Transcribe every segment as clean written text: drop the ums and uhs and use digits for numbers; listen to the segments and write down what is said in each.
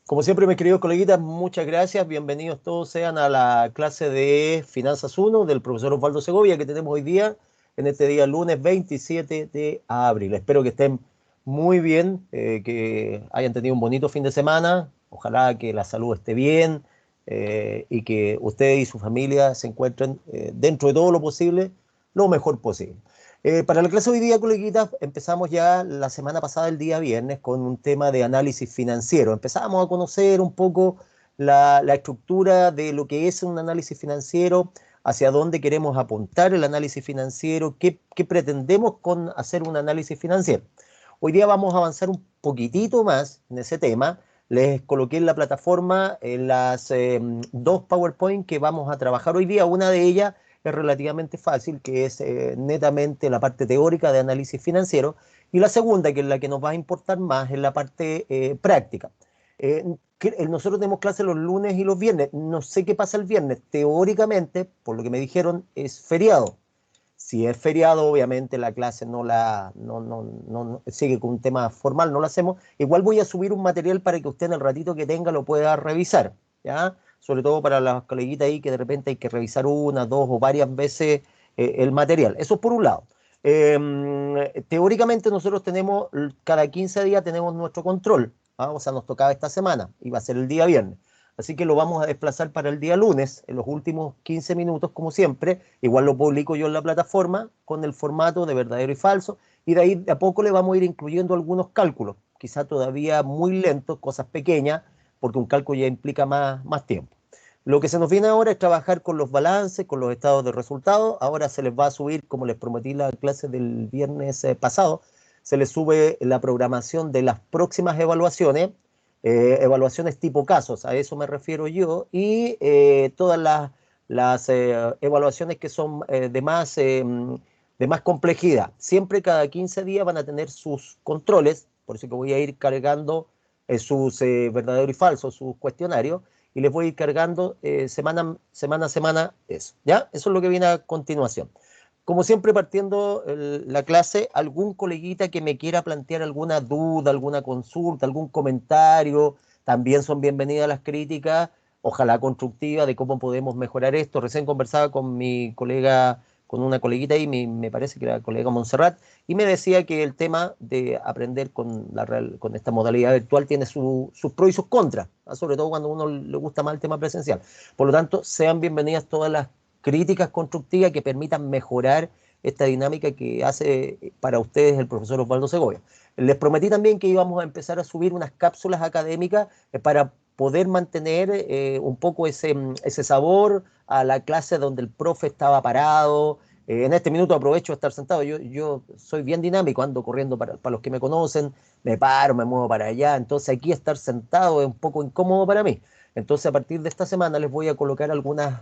Como siempre, mis queridos coleguitas, muchas gracias. Bienvenidos todos sean a la clase de Finanzas 1 del profesor Osvaldo Segovia que tenemos hoy día, en este día lunes 27 de abril. Espero que estén muy bien, que hayan tenido un bonito fin de semana. Ojalá que la salud esté bien y que ustedes y su familia se encuentren dentro de todo lo posible, lo mejor posible. Para la clase de hoy día, coleguitas, empezamos ya la semana pasada, el día viernes, con un tema de análisis financiero. Empezamos a conocer un poco la estructura de lo que es un análisis financiero, hacia dónde queremos apuntar el análisis financiero, qué pretendemos con hacer un análisis financiero. Hoy día vamos a avanzar un poquitito más en ese tema. Les coloqué en la plataforma las dos PowerPoint que vamos a trabajar hoy día. Una de ellas es relativamente fácil, que es netamente la parte teórica de análisis financiero, y la segunda, que es la que nos va a importar más, es la parte práctica. Nosotros tenemos clases los lunes y los viernes. No sé qué pasa el viernes. Teóricamente, por lo que me dijeron, es feriado. Si es feriado, obviamente la clase no sigue con un tema formal, no lo hacemos. Igual voy a subir un material para que usted en el ratito que tenga lo pueda revisar, ¿ya? Sobre todo para las coleguitas ahí que de repente hay que revisar una, dos o varias veces el material. Eso es por un lado. Teóricamente nosotros tenemos, cada 15 días tenemos nuestro control, ¿ah? O sea, nos tocaba esta semana y va a ser el día viernes. Así que lo vamos a desplazar para el día lunes, en los últimos 15 minutos, como siempre. Igual lo publico yo en la plataforma con el formato de verdadero y falso. Y de ahí de a poco le vamos a ir incluyendo algunos cálculos, quizá todavía muy lentos, cosas pequeñas, porque un cálculo ya implica más tiempo. Lo que se nos viene ahora es trabajar con los balances, con los estados de resultados. Ahora se les va a subir, como les prometí la clase del viernes pasado, se les sube la programación de las próximas evaluaciones, evaluaciones tipo casos, a eso me refiero yo, y todas las evaluaciones que son de más complejidad. Siempre cada 15 días van a tener sus controles, por eso que voy a ir cargando sus verdaderos y falsos, sus cuestionarios, y les voy a ir cargando semana a semana eso, ¿ya? Eso es lo que viene a continuación. Como siempre, partiendo la clase, algún coleguita que me quiera plantear alguna duda, alguna consulta, algún comentario, también son bienvenidas las críticas, ojalá constructivas, de cómo podemos mejorar esto. Recién conversaba con mi colega, con una coleguita ahí, me parece que era la colega Montserrat, y me decía que el tema de aprender con esta modalidad virtual tiene sus pros y sus contras, ¿no? Sobre todo cuando a uno le gusta más el tema presencial. Por lo tanto, sean bienvenidas todas las críticas constructivas que permitan mejorar esta dinámica que hace para ustedes el profesor Osvaldo Segovia. Les prometí también que íbamos a empezar a subir unas cápsulas académicas para poder mantener un poco ese sabor a la clase donde el profe estaba parado. En este minuto aprovecho de estar sentado. Yo soy bien dinámico, ando corriendo para los que me conocen, me paro, me muevo para allá. Entonces aquí estar sentado es un poco incómodo para mí. Entonces a partir de esta semana les voy a colocar algunas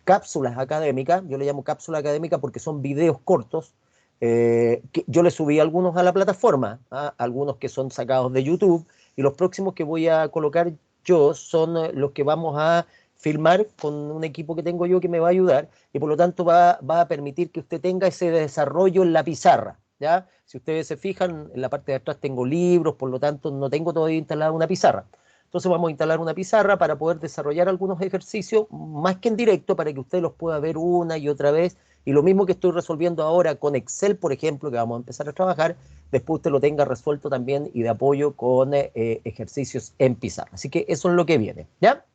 cápsulas académicas. Yo le llamo cápsula académica porque son videos cortos. Que yo le subí algunos a la plataforma, ¿ah? Algunos que son sacados de YouTube, y los próximos que voy a colocar yo son los que vamos a filmar con un equipo que tengo yo que me va a ayudar, y por lo tanto va a permitir que usted tenga ese desarrollo en la pizarra, ¿ya? Si ustedes se fijan, en la parte de atrás tengo libros, por lo tanto no tengo todavía instalada una pizarra. Entonces vamos a instalar una pizarra para poder desarrollar algunos ejercicios, más que en directo, para que usted los pueda ver una y otra vez. Y lo mismo que estoy resolviendo ahora con Excel, por ejemplo, que vamos a empezar a trabajar, después usted lo tenga resuelto también y de apoyo con ejercicios en pizarra. Así que eso es lo que viene, ¿ya?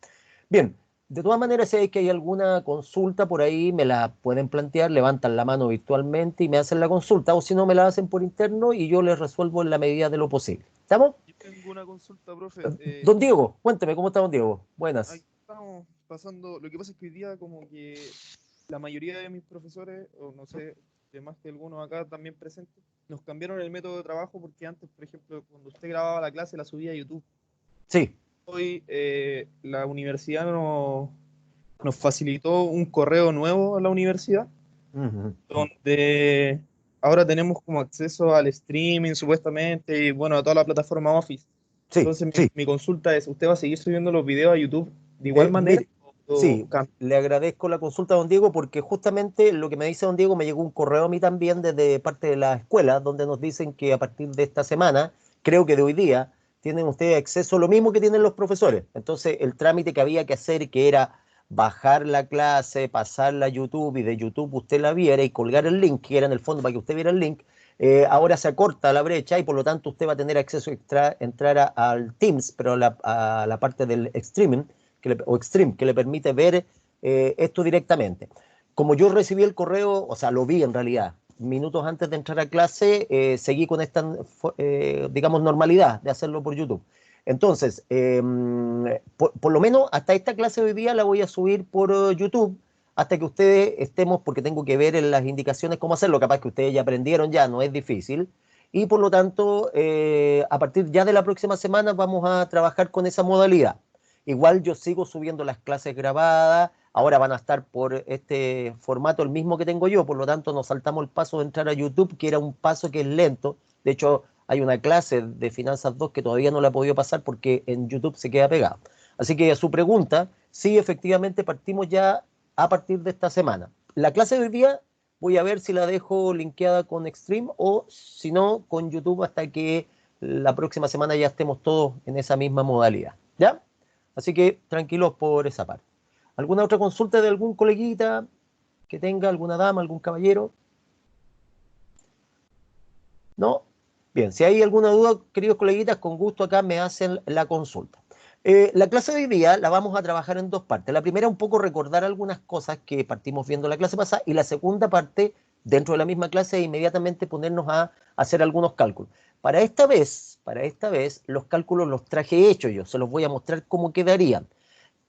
Bien, de todas maneras, si hay que hay alguna consulta por ahí, me la pueden plantear, levantan la mano virtualmente y me hacen la consulta, o si no, me la hacen por interno y yo les resuelvo en la medida de lo posible. ¿Estamos? Yo tengo una consulta, profe. Don Diego, cuénteme, ¿cómo está don Diego? Ahí Buenas. estamos pasando. Lo que pasa es que hoy día, como que la mayoría de mis profesores, o no sé, de más que algunos acá también presentes, nos cambiaron el método de trabajo porque antes, por ejemplo, cuando usted grababa la clase, la subía a YouTube. Sí. Hoy la universidad nos facilitó un correo nuevo a la universidad, Ujú. donde ahora tenemos como acceso al streaming, supuestamente, y bueno, a toda la plataforma Office. Sí, Entonces, sí. mi consulta es, ¿usted va a seguir subiendo los videos a YouTube de igual manera Mire, o sí, cambia? le agradezco la consulta a don Diego porque justamente lo que me dice don Diego me llegó un correo a mí también desde parte de la escuela donde nos dicen que a partir de esta semana, creo que de hoy día, tienen ustedes acceso a lo mismo que tienen los profesores. Entonces, el trámite que había que hacer, que era bajar la clase, pasarla a YouTube y de YouTube usted la viera y colgar el link, que era en el fondo para que usted viera el link, ahora se acorta la brecha y por lo tanto usted va a tener acceso a entrar al Teams, pero a la parte del streaming, o Extreme, que le permite ver esto directamente. Como yo recibí el correo, o sea, lo vi en realidad, minutos antes de entrar a clase, seguí con esta, digamos, normalidad de hacerlo por YouTube. Entonces, por lo menos hasta esta clase de hoy día la voy a subir por YouTube, hasta que ustedes estemos, porque tengo que ver en las indicaciones cómo hacerlo, capaz que ustedes ya aprendieron ya, no es difícil, y por lo tanto, a partir ya de la próxima semana vamos a trabajar con esa modalidad. Igual yo sigo subiendo las clases grabadas, ahora van a estar por este formato el mismo que tengo yo, por lo tanto nos saltamos el paso de entrar a YouTube, que era un paso que es lento. De hecho, hay una clase de Finanzas 2 que todavía no la he podido pasar porque en YouTube se queda pegado. Así que a su pregunta, sí, efectivamente partimos ya a partir de esta semana. La clase de hoy día voy a ver si la dejo linkeada con Extreme o si no, con YouTube hasta que la próxima semana ya estemos todos en esa misma modalidad. ¿Ya? Así que tranquilos por esa parte. ¿Alguna otra consulta de algún coleguita que tenga, alguna dama, algún caballero? ¿No? Bien, si hay alguna duda, queridos coleguitas, con gusto acá me hacen la consulta. La clase de hoy día la vamos a trabajar en dos partes. La primera, un poco recordar algunas cosas que partimos viendo la clase pasada, y la segunda parte, dentro de la misma clase, inmediatamente ponernos a hacer algunos cálculos. Para esta vez, los cálculos los traje hechos yo, se los voy a mostrar cómo quedarían.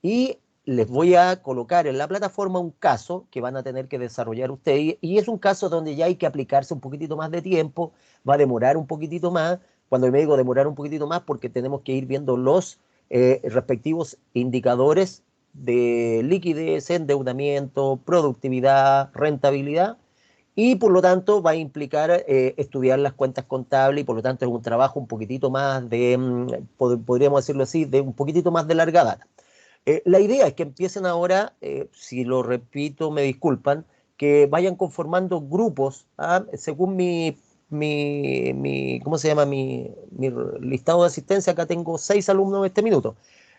Y les voy a colocar en la plataforma un caso que van a tener que desarrollar ustedes, y es un caso donde ya hay que aplicarse un poquitito más de tiempo, va a demorar un poquitito más. Cuando me digo demorar un poquitito más, porque tenemos que ir viendo los respectivos indicadores de liquidez, endeudamiento, productividad, rentabilidad, y por lo tanto va a implicar estudiar las cuentas contables, y por lo tanto es un trabajo un poquitito más de, podríamos decirlo así, de un poquitito más de larga data. La idea es que empiecen ahora, si lo repito, me disculpan, que vayan conformando grupos, según ¿cómo se llama? Mi listado de asistencia. Acá tengo 6 alumnos en este minuto.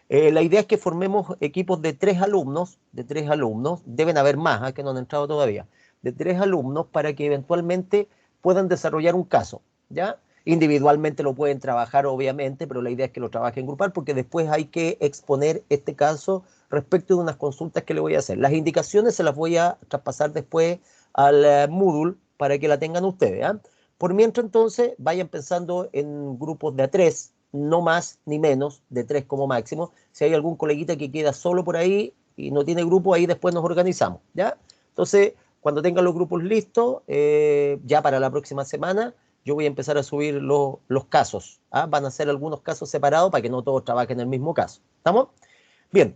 La idea es que formemos equipos de tres alumnos, deben haber más, que no han entrado todavía, de 3 alumnos, para que eventualmente puedan desarrollar un caso, ¿ya? Individualmente lo pueden trabajar, obviamente, pero la idea es que lo trabajen grupal, porque después hay que exponer este caso respecto de unas consultas que le voy a hacer. Las indicaciones se las voy a traspasar después al Moodle para que la tengan ustedes, ¿eh? Por mientras, entonces, vayan pensando en grupos de a 3, no más ni menos, de 3 como máximo. Si hay algún coleguita que queda solo por ahí y no tiene grupo, ahí después nos organizamos, ¿ya? Entonces, cuando tengan los grupos listos, ya para la próxima semana, yo voy a empezar a subir los casos. Van a ser algunos casos separados para que no todos trabajen en el mismo caso. ¿Estamos? Bien.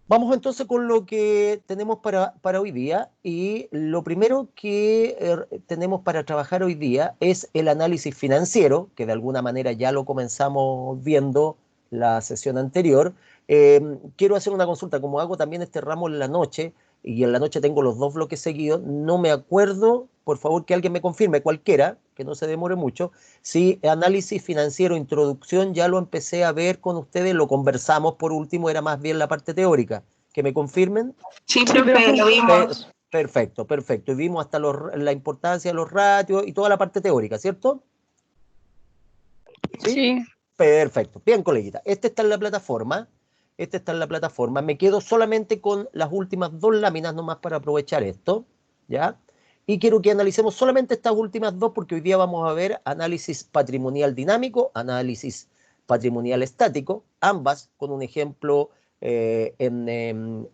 Vamos entonces con lo que tenemos para hoy día, y lo primero que tenemos para trabajar hoy día es el análisis financiero, que de alguna manera ya lo comenzamos viendo la sesión anterior. Quiero hacer una consulta, como hago también este ramo en la noche, y en la noche tengo los 2 bloques seguidos, no me acuerdo, por favor que alguien me confirme, cualquiera, que no se demore mucho, si análisis financiero, introducción, ya lo empecé a ver con ustedes, lo conversamos por último, era más bien la parte teórica. ¿Que me confirmen? Sí, profe, lo vimos. Perfecto, perfecto. Y vimos hasta la importancia de los ratios y toda la parte teórica, ¿cierto? ¿Sí? Sí. Perfecto. Bien, coleguita. Este está en la plataforma. Este está en la plataforma. Me quedo solamente con las últimas 2 láminas nomás para aprovechar esto, ¿ya? Y quiero que analicemos solamente estas últimas 2, porque hoy día vamos a ver análisis patrimonial dinámico, análisis patrimonial estático, ambas con un ejemplo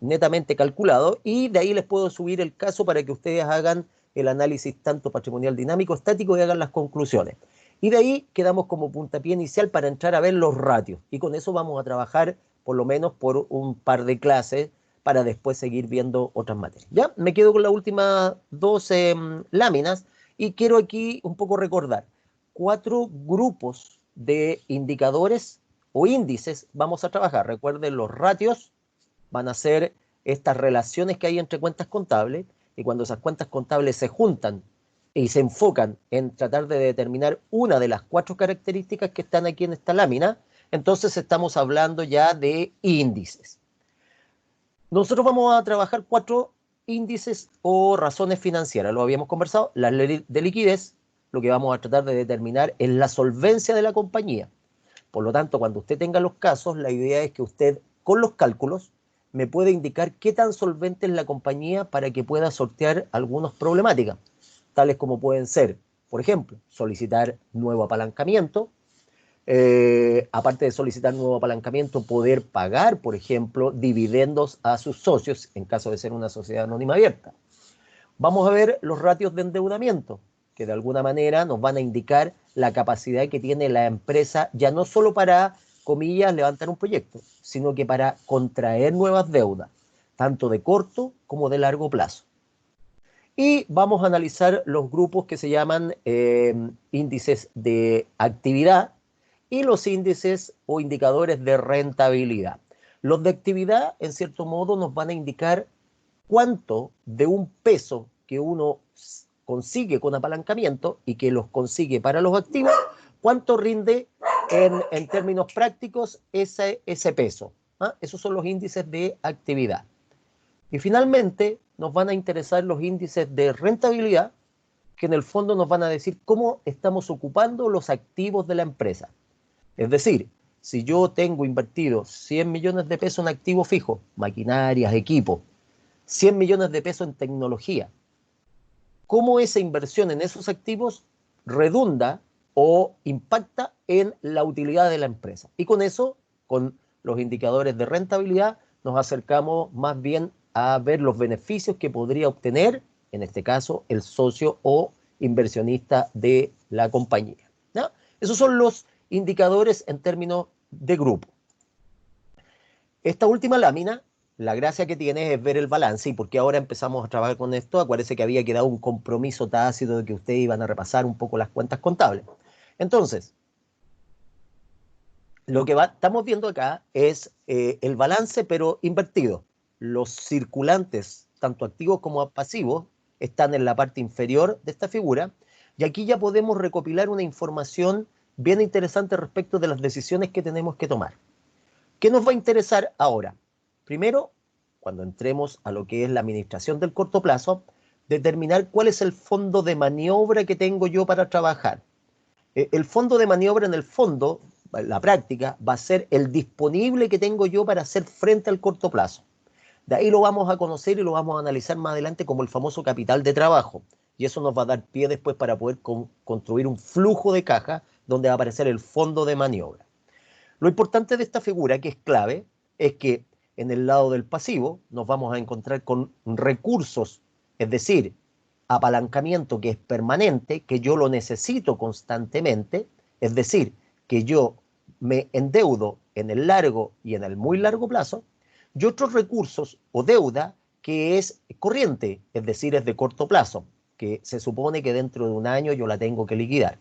netamente calculado, y de ahí les puedo subir el caso para que ustedes hagan el análisis tanto patrimonial dinámico, estático, y hagan las conclusiones. Y de ahí quedamos como puntapié inicial para entrar a ver los ratios, y con eso vamos a trabajar por lo menos por un par de clases, para después seguir viendo otras materias. Ya, me quedo con las últimas 12 láminas, y quiero aquí un poco recordar 4 grupos de indicadores o índices vamos a trabajar. Recuerden, los ratios van a ser estas relaciones que hay entre cuentas contables, y cuando esas cuentas contables se juntan y se enfocan en tratar de determinar una de las 4 características que están aquí en esta lámina, entonces estamos hablando ya de índices. Nosotros vamos a trabajar 4 índices o razones financieras, lo habíamos conversado. La ley de liquidez, lo que vamos a tratar de determinar es la solvencia de la compañía. Por lo tanto, cuando usted tenga los casos, la idea es que usted, con los cálculos, me puede indicar qué tan solvente es la compañía para que pueda sortear algunas problemáticas, tales como pueden ser, por ejemplo, solicitar nuevo apalancamiento, aparte de solicitar nuevo apalancamiento, poder pagar, por ejemplo, dividendos a sus socios, en caso de ser una sociedad anónima abierta. Vamos a ver los ratios de endeudamiento, que de alguna manera nos van a indicar la capacidad que tiene la empresa, ya no solo para, comillas, levantar un proyecto, sino que para contraer nuevas deudas, tanto de corto como de largo plazo. Y vamos a analizar los grupos que se llaman índices de actividad y los índices o indicadores de rentabilidad. Los de actividad, en cierto modo, nos van a indicar cuánto de un peso que uno consigue con apalancamiento y que los consigue para los activos, cuánto rinde en términos prácticos ese peso. ¿Ah? Esos son los índices de actividad. Y finalmente nos van a interesar los índices de rentabilidad, que en el fondo nos van a decir cómo estamos ocupando los activos de la empresa. Es decir, si yo tengo invertido 100 millones de pesos en activos fijos, maquinarias, equipos, 100 millones de pesos en tecnología, cómo esa inversión en esos activos redunda o impacta en la utilidad de la empresa. Y con eso, con los indicadores de rentabilidad, nos acercamos más bien a ver los beneficios que podría obtener, en este caso, el socio o inversionista de la compañía, ¿no? Esos son los indicadores en términos de grupo. Esta última lámina, la gracia que tiene es ver el balance, y porque ahora empezamos a trabajar con esto, acuérdense que había quedado un compromiso tácito de que ustedes iban a repasar un poco las cuentas contables. Entonces, lo que estamos viendo acá es el balance, pero invertido. Los circulantes, tanto activos como pasivos, están en la parte inferior de esta figura, y aquí ya podemos recopilar una información bien interesante respecto de las decisiones que tenemos que tomar. ¿Qué nos va a interesar ahora? Primero, cuando entremos a lo que es la administración del corto plazo, determinar cuál es el fondo de maniobra que tengo yo para trabajar. El fondo de maniobra, en el fondo, la práctica, va a ser el disponible que tengo yo para hacer frente al corto plazo. De ahí lo vamos a conocer y lo vamos a analizar más adelante como el famoso capital de trabajo. Y eso nos va a dar pie después para poder construir un flujo de caja donde va a aparecer el fondo de maniobra. Lo importante de esta figura, que es clave, es que en el lado del pasivo nos vamos a encontrar con recursos, es decir, apalancamiento que es permanente, que yo lo necesito constantemente, es decir, que yo me endeudo en el largo y en el muy largo plazo, y otros recursos o deuda que es corriente, es decir, es de corto plazo, que se supone que dentro de un año yo la tengo que liquidar.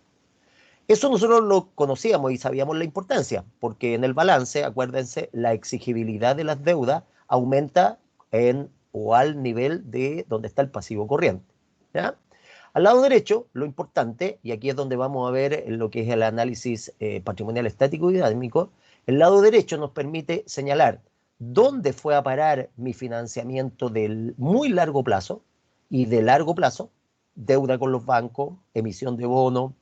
Eso nosotros lo conocíamos y sabíamos la importancia, porque en el balance, acuérdense, la exigibilidad de las deudas aumenta en o al nivel de donde está el pasivo corriente, ¿ya? Al lado derecho, lo importante, y aquí es donde vamos a ver lo que es el análisis patrimonial estático y dinámico, el lado derecho nos permite señalar dónde fue a parar mi financiamiento del muy largo plazo y de largo plazo, deuda con los bancos, emisión de bonos,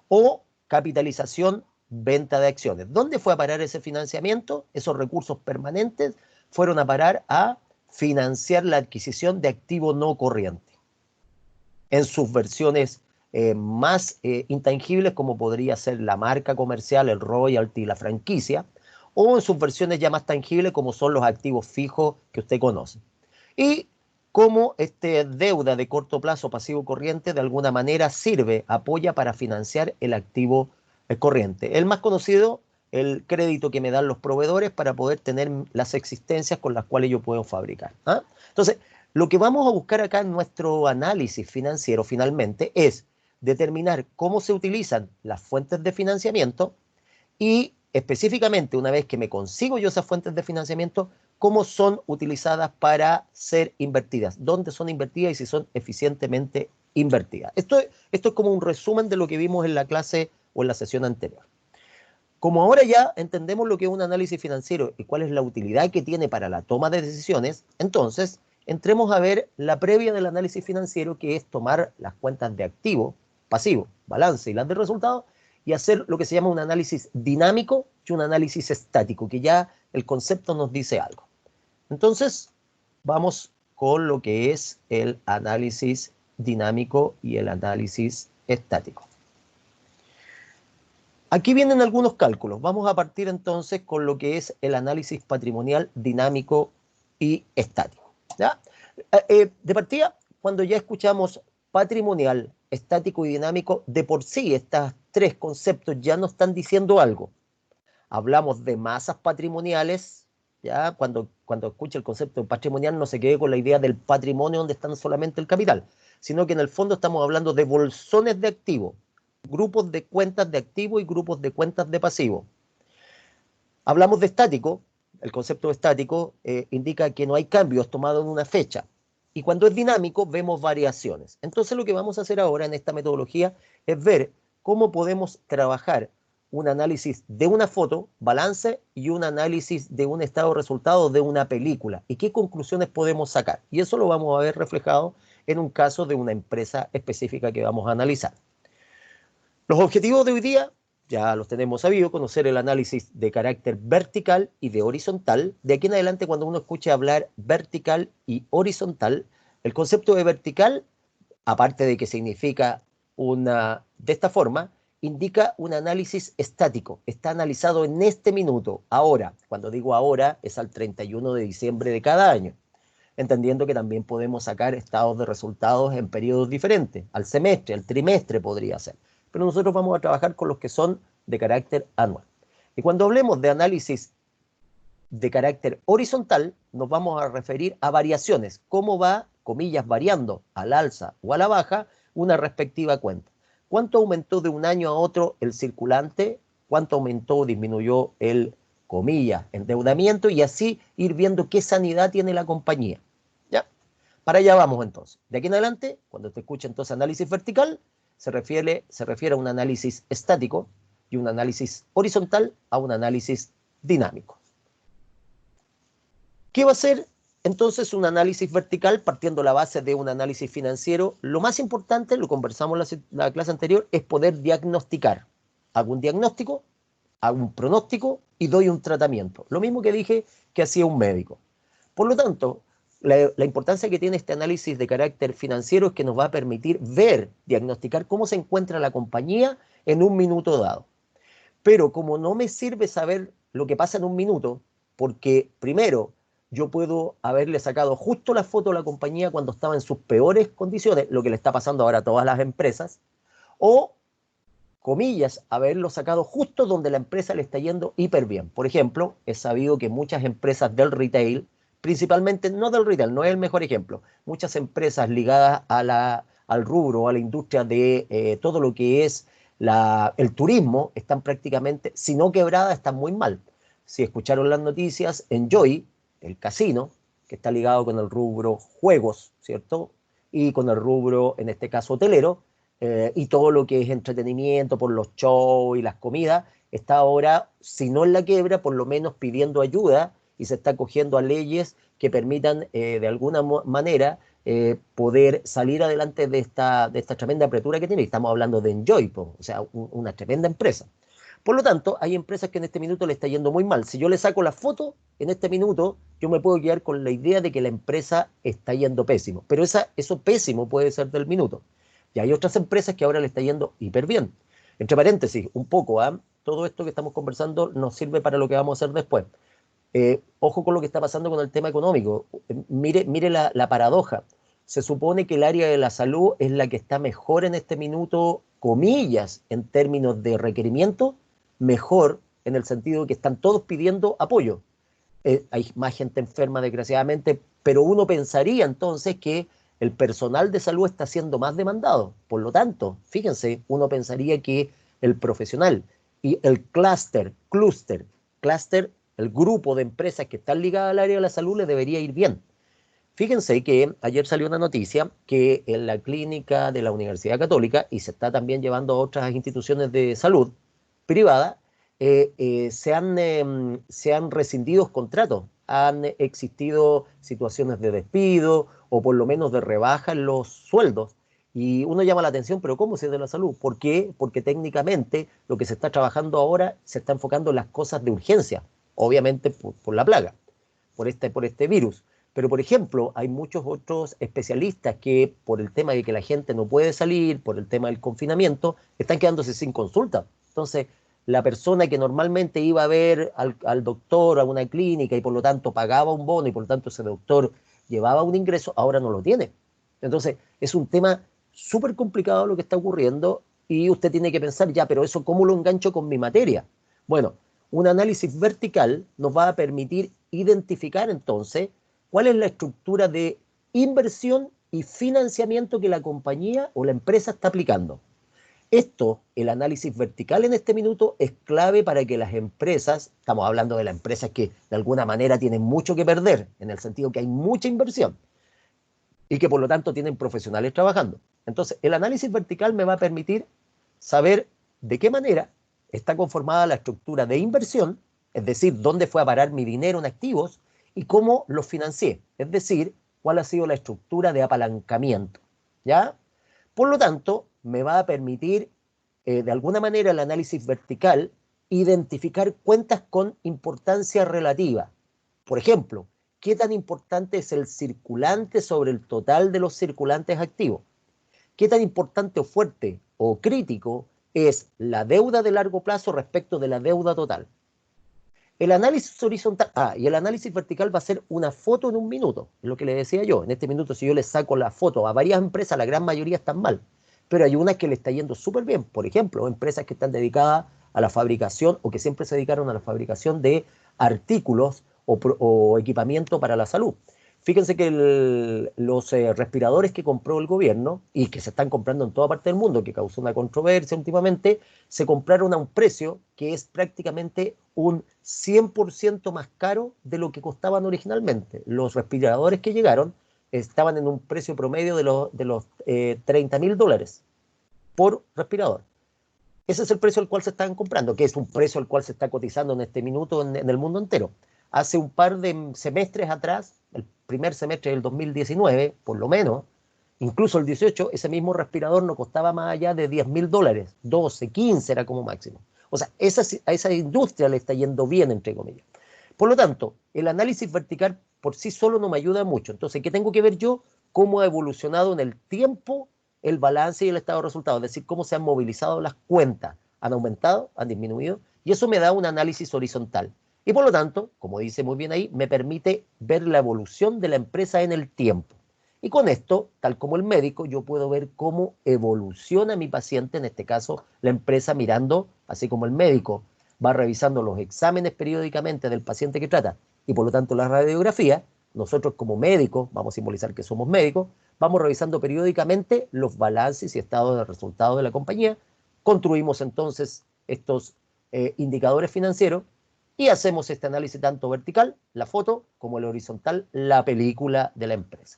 o capitalización, venta de acciones. ¿Dónde fue a parar ese financiamiento? Esos recursos permanentes fueron a parar a financiar la adquisición de activo no corriente en sus versiones más intangibles, como podría ser la marca comercial, el royalty, la franquicia, o en sus versiones ya más tangibles, como son los activos fijos que usted conoce. Y cómo esta deuda de corto plazo pasivo corriente de alguna manera sirve, apoya para financiar el activo corriente. El más conocido, el crédito que me dan los proveedores para poder tener las existencias con las cuales yo puedo fabricar. ¿Ah? Entonces, lo que vamos a buscar acá en nuestro análisis financiero finalmente es determinar cómo se utilizan las fuentes de financiamiento y específicamente, una vez que me consigo yo esas fuentes de financiamiento, cómo son utilizadas para ser invertidas, dónde son invertidas y si son eficientemente invertida. Esto es como un resumen de lo que vimos en la clase o en la sesión anterior. Como ahora ya entendemos lo que es un análisis financiero y cuál es la utilidad que tiene para la toma de decisiones, entonces entremos a ver la previa del análisis financiero, que es tomar las cuentas de activo, pasivo, balance y las de resultados, y hacer lo que se llama un análisis dinámico y un análisis estático, que ya el concepto nos dice algo. Entonces, vamos con lo que es el análisis dinámico y el análisis estático. Aquí vienen algunos cálculos. Vamos a partir entonces con lo que es el análisis patrimonial dinámico y estático, ¿ya? De partida, cuando ya escuchamos patrimonial, estático y dinámico, de por sí estos tres conceptos ya nos están diciendo algo. Hablamos de masas patrimoniales, ¿ya? Cuando escuche el concepto patrimonial, no se quede con la idea del patrimonio donde está solamente el capital, sino que en el fondo estamos hablando de bolsones de activos, grupos de cuentas de activo y grupos de cuentas de pasivo. Hablamos de estático. El concepto de estático indica que no hay cambios tomados en una fecha. Y cuando es dinámico, vemos variaciones. Entonces, lo que vamos a hacer ahora en esta metodología es ver cómo podemos trabajar un análisis de una foto, balance, y un análisis de un estado de resultado de una película. Y qué conclusiones podemos sacar. Y eso lo vamos a ver reflejado en un caso de una empresa específica que vamos a analizar. Los objetivos de hoy día ya los tenemos sabido: conocer el análisis de carácter vertical y de horizontal. De aquí en adelante, cuando uno escuche hablar vertical y horizontal, el concepto de vertical, aparte de que significa de esta forma, indica un análisis estático. Está analizado en este minuto, ahora. Cuando digo ahora, es al 31 de diciembre de cada año, entendiendo que también podemos sacar estados de resultados en periodos diferentes, al semestre, al trimestre podría ser. Pero nosotros vamos a trabajar con los que son de carácter anual. Y cuando hablemos de análisis de carácter horizontal, nos vamos a referir a variaciones, cómo va, comillas, variando al alza o a la baja una respectiva cuenta. ¿Cuánto aumentó de un año a otro el circulante? ¿Cuánto aumentó o disminuyó el, comillas, endeudamiento? Y así ir viendo qué sanidad tiene la compañía. ¿Ya? Para allá vamos entonces. De aquí en adelante, cuando te escuche entonces análisis vertical, se refiere a un análisis estático, y un análisis horizontal a un análisis dinámico. ¿Qué va a ser entonces un análisis vertical partiendo la base de un análisis financiero? Lo más importante, lo conversamos en la clase anterior, es poder diagnosticar. Hago un diagnóstico, hago un pronóstico y doy un tratamiento. Lo mismo que dije que hacía un médico. Por lo tanto, la importancia que tiene este análisis de carácter financiero es que nos va a permitir ver, diagnosticar cómo se encuentra la compañía en un minuto dado. Pero como no me sirve saber lo que pasa en un minuto, porque primero yo puedo haberle sacado justo la foto a la compañía cuando estaba en sus peores condiciones, lo que le está pasando ahora a todas las empresas, o, comillas, haberlo sacado justo donde la empresa le está yendo hiper bien. Por ejemplo, es sabido que muchas empresas del retail, principalmente, no del retail, no es el mejor ejemplo, muchas empresas ligadas al rubro, a la industria de todo lo que es el turismo, están prácticamente, si no quebradas, están muy mal. Si escucharon las noticias, Enjoy, el casino, que está ligado con el rubro juegos, ¿cierto? Y con el rubro, en este caso, hotelero, y todo lo que es entretenimiento por los shows y las comidas, está ahora, si no en la quiebra, por lo menos pidiendo ayuda, y se está acogiendo a leyes que permitan de alguna manera poder salir adelante de esta tremenda apertura que tiene. Y estamos hablando de Enjoy, o sea, una tremenda empresa. Por lo tanto, hay empresas que en este minuto le está yendo muy mal. Si yo le saco la foto, en este minuto, yo me puedo quedar con la idea de que la empresa está yendo pésimo. Pero eso pésimo puede ser del minuto. Y hay otras empresas que ahora le está yendo hiper bien. Entre paréntesis, un poco, todo esto que estamos conversando nos sirve para lo que vamos a hacer después. Ojo con lo que está pasando con el tema económico. Mire la paradoja. Se supone que el área de la salud es la que está mejor en este minuto, comillas, en términos de requerimiento, mejor en el sentido de que están todos pidiendo apoyo. Hay más gente enferma, desgraciadamente, pero uno pensaría entonces que el personal de salud está siendo más demandado. Por lo tanto, fíjense, uno pensaría que el profesional y el clúster, el grupo de empresas que están ligadas al área de la salud, le debería ir bien. Fíjense que ayer salió una noticia que en la clínica de la Universidad Católica, y se está también llevando a otras instituciones de salud privada, se han rescindido contratos, han existido situaciones de despido o por lo menos de rebaja en los sueldos. Y uno llama la atención, pero ¿cómo si es de la salud? ¿Por qué? Porque técnicamente lo que se está trabajando ahora se está enfocando en las cosas de urgencia, obviamente por la plaga, por este virus. Pero, por ejemplo, hay muchos otros especialistas que por el tema de que la gente no puede salir, por el tema del confinamiento, están quedándose sin consulta. Entonces, la persona que normalmente iba a ver al doctor a una clínica y por lo tanto pagaba un bono y por lo tanto ese doctor llevaba un ingreso, ahora no lo tiene. Entonces, es un tema súper complicado lo que está ocurriendo y usted tiene que pensar, ya, pero eso ¿cómo lo engancho con mi materia? Bueno, un análisis vertical nos va a permitir identificar entonces cuál es la estructura de inversión y financiamiento que la compañía o la empresa está aplicando. Esto, el análisis vertical en este minuto, es clave para que las empresas, estamos hablando de las empresas que de alguna manera tienen mucho que perder, en el sentido que hay mucha inversión y que por lo tanto tienen profesionales trabajando. Entonces, el análisis vertical me va a permitir saber de qué manera está conformada la estructura de inversión, es decir, dónde fue a parar mi dinero en activos y cómo los financié, es decir, cuál ha sido la estructura de apalancamiento, ¿ya? Por lo tanto, me va a permitir, de alguna manera, el análisis vertical, identificar cuentas con importancia relativa. Por ejemplo, ¿qué tan importante es el circulante sobre el total de los circulantes activos? ¿Qué tan importante o fuerte o crítico es la deuda de largo plazo respecto de la deuda total? El análisis horizontal, y el análisis vertical va a ser una foto en un minuto, es lo que le decía yo. En este minuto, si yo le saco la foto a varias empresas, la gran mayoría están mal, pero hay unas que le está yendo súper bien. Por ejemplo, empresas que están dedicadas a la fabricación o que siempre se dedicaron a la fabricación de artículos o equipamiento para la salud. Fíjense que los respiradores que compró el gobierno y que se están comprando en toda parte del mundo, que causó una controversia últimamente, se compraron a un precio que es prácticamente un 100% más caro de lo que costaban originalmente. Los respiradores que llegaron estaban en un precio promedio de los $30.000 por respirador. Ese es el precio al cual se están comprando, que es un precio al cual se está cotizando en este minuto en el mundo entero. Hace un par de semestres atrás, el primer semestre del 2019, por lo menos, incluso el 18, ese mismo respirador no costaba más allá de $10.000, 12, 15 era como máximo. O sea, a esa industria le está yendo bien, entre comillas. Por lo tanto, el análisis vertical por sí solo no me ayuda mucho. Entonces, ¿qué tengo que ver yo? Cómo ha evolucionado en el tiempo el balance y el estado de resultados, es decir, cómo se han movilizado las cuentas, han aumentado, han disminuido, y eso me da un análisis horizontal. Y por lo tanto, como dice muy bien ahí, me permite ver la evolución de la empresa en el tiempo. Y con esto, tal como el médico, yo puedo ver cómo evoluciona mi paciente, en este caso la empresa mirando, así como el médico va revisando los exámenes periódicamente del paciente que trata y por lo tanto la radiografía, nosotros como médicos, vamos a simbolizar que somos médicos, vamos revisando periódicamente los balances y estados de resultados de la compañía, construimos entonces estos indicadores financieros y hacemos este análisis tanto vertical, la foto, como el horizontal, la película de la empresa.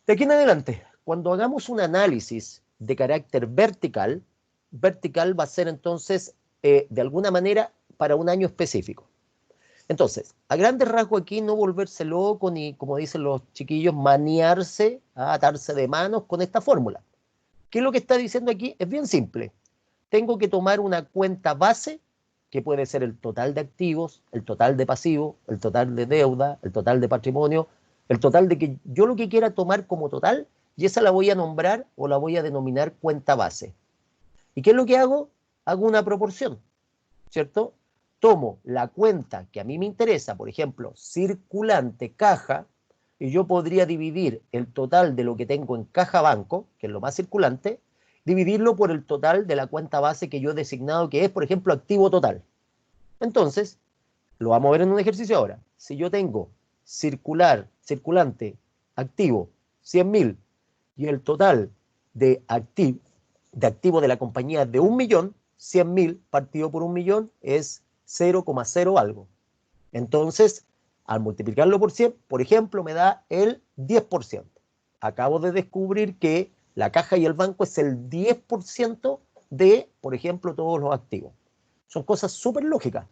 De aquí en adelante, cuando hagamos un análisis de carácter vertical, vertical va a ser entonces, de alguna manera, para un año específico. Entonces, a grandes rasgos aquí no volverse loco ni, como dicen los chiquillos, maniarse, atarse de manos con esta fórmula. ¿Qué es lo que está diciendo aquí? Es bien simple. Tengo que tomar una cuenta base, que puede ser el total de activos, el total de pasivos, el total de deuda, el total de patrimonio, el total de que yo lo que quiera tomar como total, y esa la voy a nombrar o la voy a denominar cuenta base. ¿Y qué es lo que hago? Hago una proporción, ¿cierto? Tomo la cuenta que a mí me interesa, por ejemplo, circulante, caja, y yo podría dividir el total de lo que tengo en caja banco, que es lo más circulante, dividirlo por el total de la cuenta base que yo he designado, que es, por ejemplo, activo total. Entonces, lo vamos a ver en un ejercicio ahora. Si yo tengo circulante, activo, 100.000, y el total de activo de la compañía es de 1.000.000, 100.000 partido por 1.000.000 es 0,0 algo. Entonces, Al multiplicarlo por 100, por ejemplo, me da el 10%. Acabo de descubrir que la caja y el banco es el 10% de, por ejemplo, todos los activos. Son cosas súper lógicas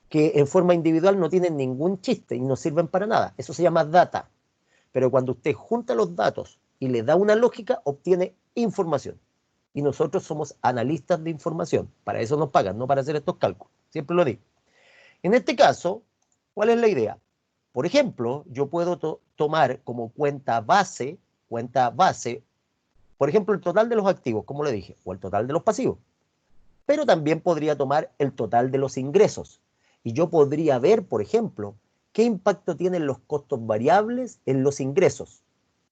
que en forma individual no tienen ningún chiste y no sirven para nada. Eso se llama data. Pero cuando usted junta los datos y le da una lógica, obtiene información. Y nosotros somos analistas de información. Para eso nos pagan, no para hacer estos cálculos. Siempre lo digo. En este caso, ¿cuál es la idea? Por ejemplo, yo puedo tomar como cuenta base, por ejemplo, el total de los activos, como le dije, o el total de los pasivos. Pero también podría tomar el total de los ingresos. Y yo podría ver, por ejemplo, qué impacto tienen los costos variables en los ingresos.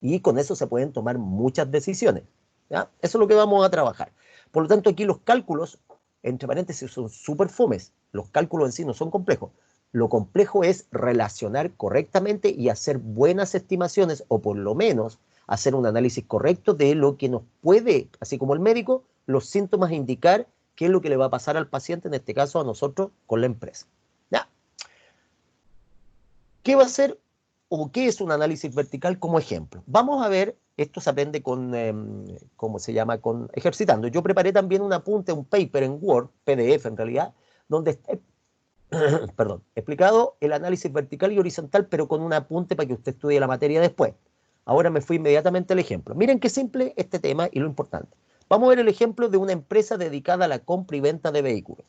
Y con eso se pueden tomar muchas decisiones. ¿Ya? Eso es lo que vamos a trabajar. Por lo tanto, aquí los cálculos, entre paréntesis, son súper fomes. Los cálculos en sí no son complejos. Lo complejo es relacionar correctamente y hacer buenas estimaciones, o por lo menos hacer un análisis correcto de lo que nos puede, así como el médico, los síntomas indicar qué es lo que le va a pasar al paciente, en este caso a nosotros, con la empresa. ¿Ya? ¿Qué va a ser o qué es un análisis vertical como ejemplo? Vamos a ver, esto se aprende con, ¿cómo se llama? Con ejercitando. Yo preparé también un apunte, un paper en Word, PDF en realidad, donde está perdón, explicado el análisis vertical y horizontal, pero con un apunte para que usted estudie la materia después. Ahora me fui inmediatamente al ejemplo. Miren qué simple este tema y lo importante. Vamos a ver el ejemplo de una empresa dedicada a la compra y venta de vehículos.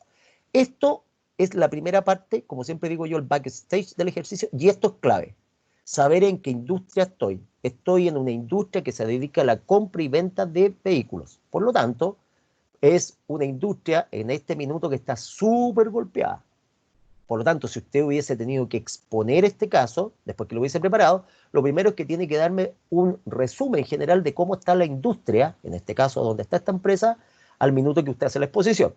Esto es la primera parte, como siempre digo yo, el backstage del ejercicio, y esto es clave. Saber en qué industria estoy. Estoy en una industria que se dedica a la compra y venta de vehículos. Por lo tanto, es una industria en este minuto que está súper golpeada. Por lo tanto, si usted hubiese tenido que exponer este caso, después que lo hubiese preparado, lo primero es que tiene que darme un resumen general de cómo está la industria, en este caso donde está esta empresa, al minuto que usted hace la exposición.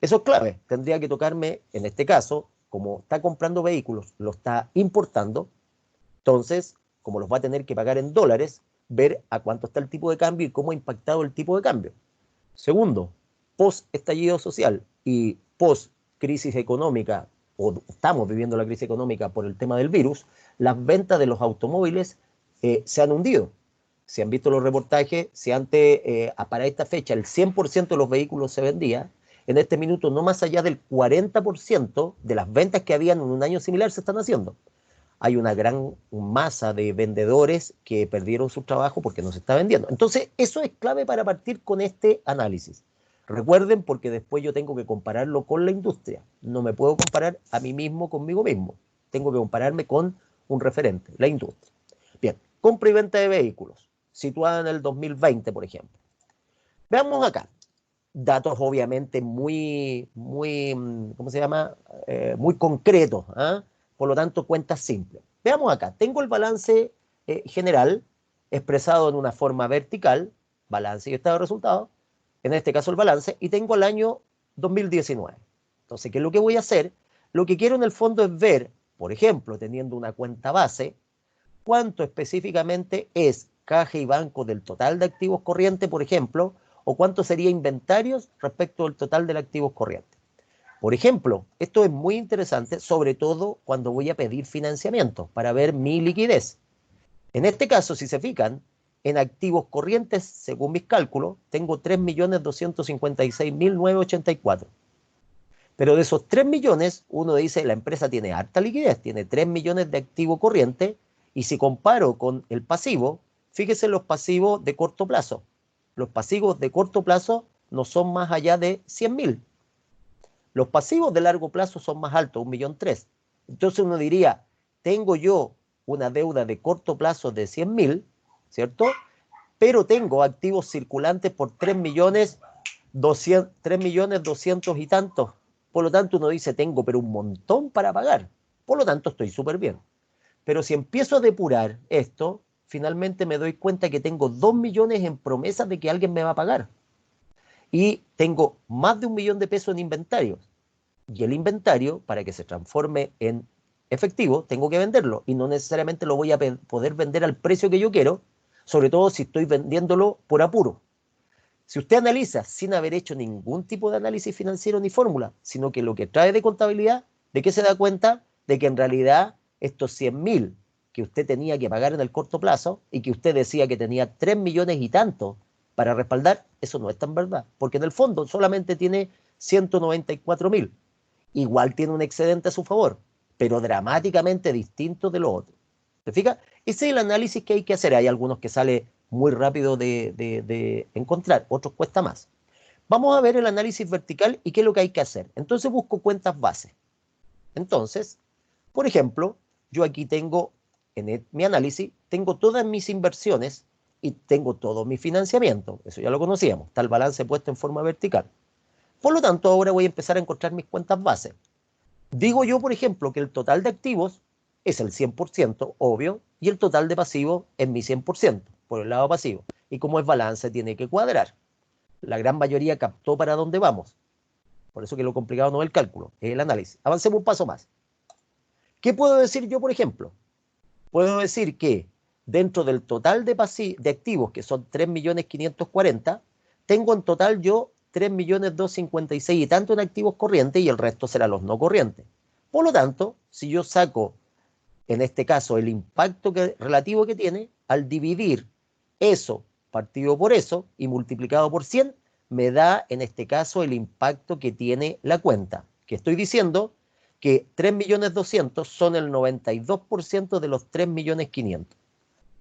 Eso es clave. Tendría que tocarme, en este caso, como está comprando vehículos, lo está importando, entonces, como los va a tener que pagar en dólares, ver a cuánto está el tipo de cambio y cómo ha impactado el tipo de cambio. Segundo, post estallido social y post crisis económica, o estamos viviendo la crisis económica por el tema del virus, las ventas de los automóviles se han hundido. Si han visto los reportajes, si antes, para esta fecha, el 100% de los vehículos se vendía, en este minuto no más allá del 40% de las ventas que habían en un año similar se están haciendo. Hay una gran masa de vendedores que perdieron su trabajo porque no se está vendiendo. Entonces, eso es clave para partir con este análisis. Recuerden, porque después yo tengo que compararlo con la industria. No me puedo comparar a mí mismo conmigo mismo. Tengo que compararme con un referente, la industria. Bien, compra y venta de vehículos, situada en el 2020, por ejemplo. Veamos acá. Datos obviamente muy, ¿cómo se llama? Muy concretos, ¿eh? Por lo tanto, cuentas simples. Veamos acá. Tengo el balance general expresado en una forma vertical, balance y estado de resultados, en este caso el balance, y tengo el año 2019. Entonces, ¿qué es lo que voy a hacer? Lo que quiero en el fondo es ver, por ejemplo, teniendo una cuenta base, cuánto específicamente es caja y banco del total de activos corrientes, por ejemplo, o cuánto sería inventarios respecto al total de activos corrientes. Por ejemplo, esto es muy interesante, sobre todo cuando voy a pedir financiamiento para ver mi liquidez. En este caso, si se fijan, en activos corrientes, según mis cálculos, tengo 3.256.984. Pero de esos 3 millones, uno dice, la empresa tiene harta liquidez, tiene 3 millones de activo corriente, y si comparo con el pasivo, fíjese los pasivos de corto plazo. Los pasivos de corto plazo no son más allá de 100.000. Los pasivos de largo plazo son más altos, 1.300.000. Entonces uno diría, tengo yo una deuda de corto plazo de 100.000, ¿cierto? Pero tengo activos circulantes por 3.200.000 y tantos. Por lo tanto, uno dice, tengo pero un montón para pagar. Por lo tanto, estoy súper bien. Pero si empiezo a depurar esto, finalmente me doy cuenta que tengo 2 millones en promesas de que alguien me va a pagar. Y tengo más de 1 millón de pesos en inventarios. Y el inventario, para que se transforme en efectivo, tengo que venderlo. Y no necesariamente lo voy a poder vender al precio que yo quiero, sobre todo si estoy vendiéndolo por apuro. Si usted analiza sin haber hecho ningún tipo de análisis financiero ni fórmula, sino que lo que trae de contabilidad, ¿de qué se da cuenta? De que en realidad estos 100.000 que usted tenía que pagar en el corto plazo y que usted decía que tenía 3 millones y tanto para respaldar, eso no es tan verdad, porque en el fondo solamente tiene 194.000. Igual tiene un excedente a su favor, pero dramáticamente distinto de lo otro. ¿Se fija? Ese es el análisis que hay que hacer. Hay algunos que sale muy rápido de encontrar, otros cuesta más. Vamos a ver el análisis vertical y qué es lo que hay que hacer. Entonces busco cuentas base. Entonces, por ejemplo, yo aquí tengo, en mi análisis, tengo todas mis inversiones y tengo todo mi financiamiento. Eso ya lo conocíamos. Está el balance puesto en forma vertical. Por lo tanto, ahora voy a empezar a encontrar mis cuentas base. Digo yo, por ejemplo, que el total de activos es el 100%, obvio, y el total de pasivos es mi 100%, por el lado pasivo. Y como es balance, tiene que cuadrar. La gran mayoría captó para dónde vamos. Por eso que lo complicado no es el cálculo, es el análisis. Avancemos un paso más. ¿Qué puedo decir yo, por ejemplo? Puedo decir que dentro del total de activos, que son 3.540.000, tengo en total yo 3.256.000 y tanto en activos corrientes y el resto serán los no corrientes. Por lo tanto, si yo saco, en este caso, el impacto relativo que tiene, al dividir eso partido por eso y multiplicado por 100, me da, en este caso, el impacto que tiene la cuenta. Que estoy diciendo que 3.200.000 son el 92% de los 3.500.000.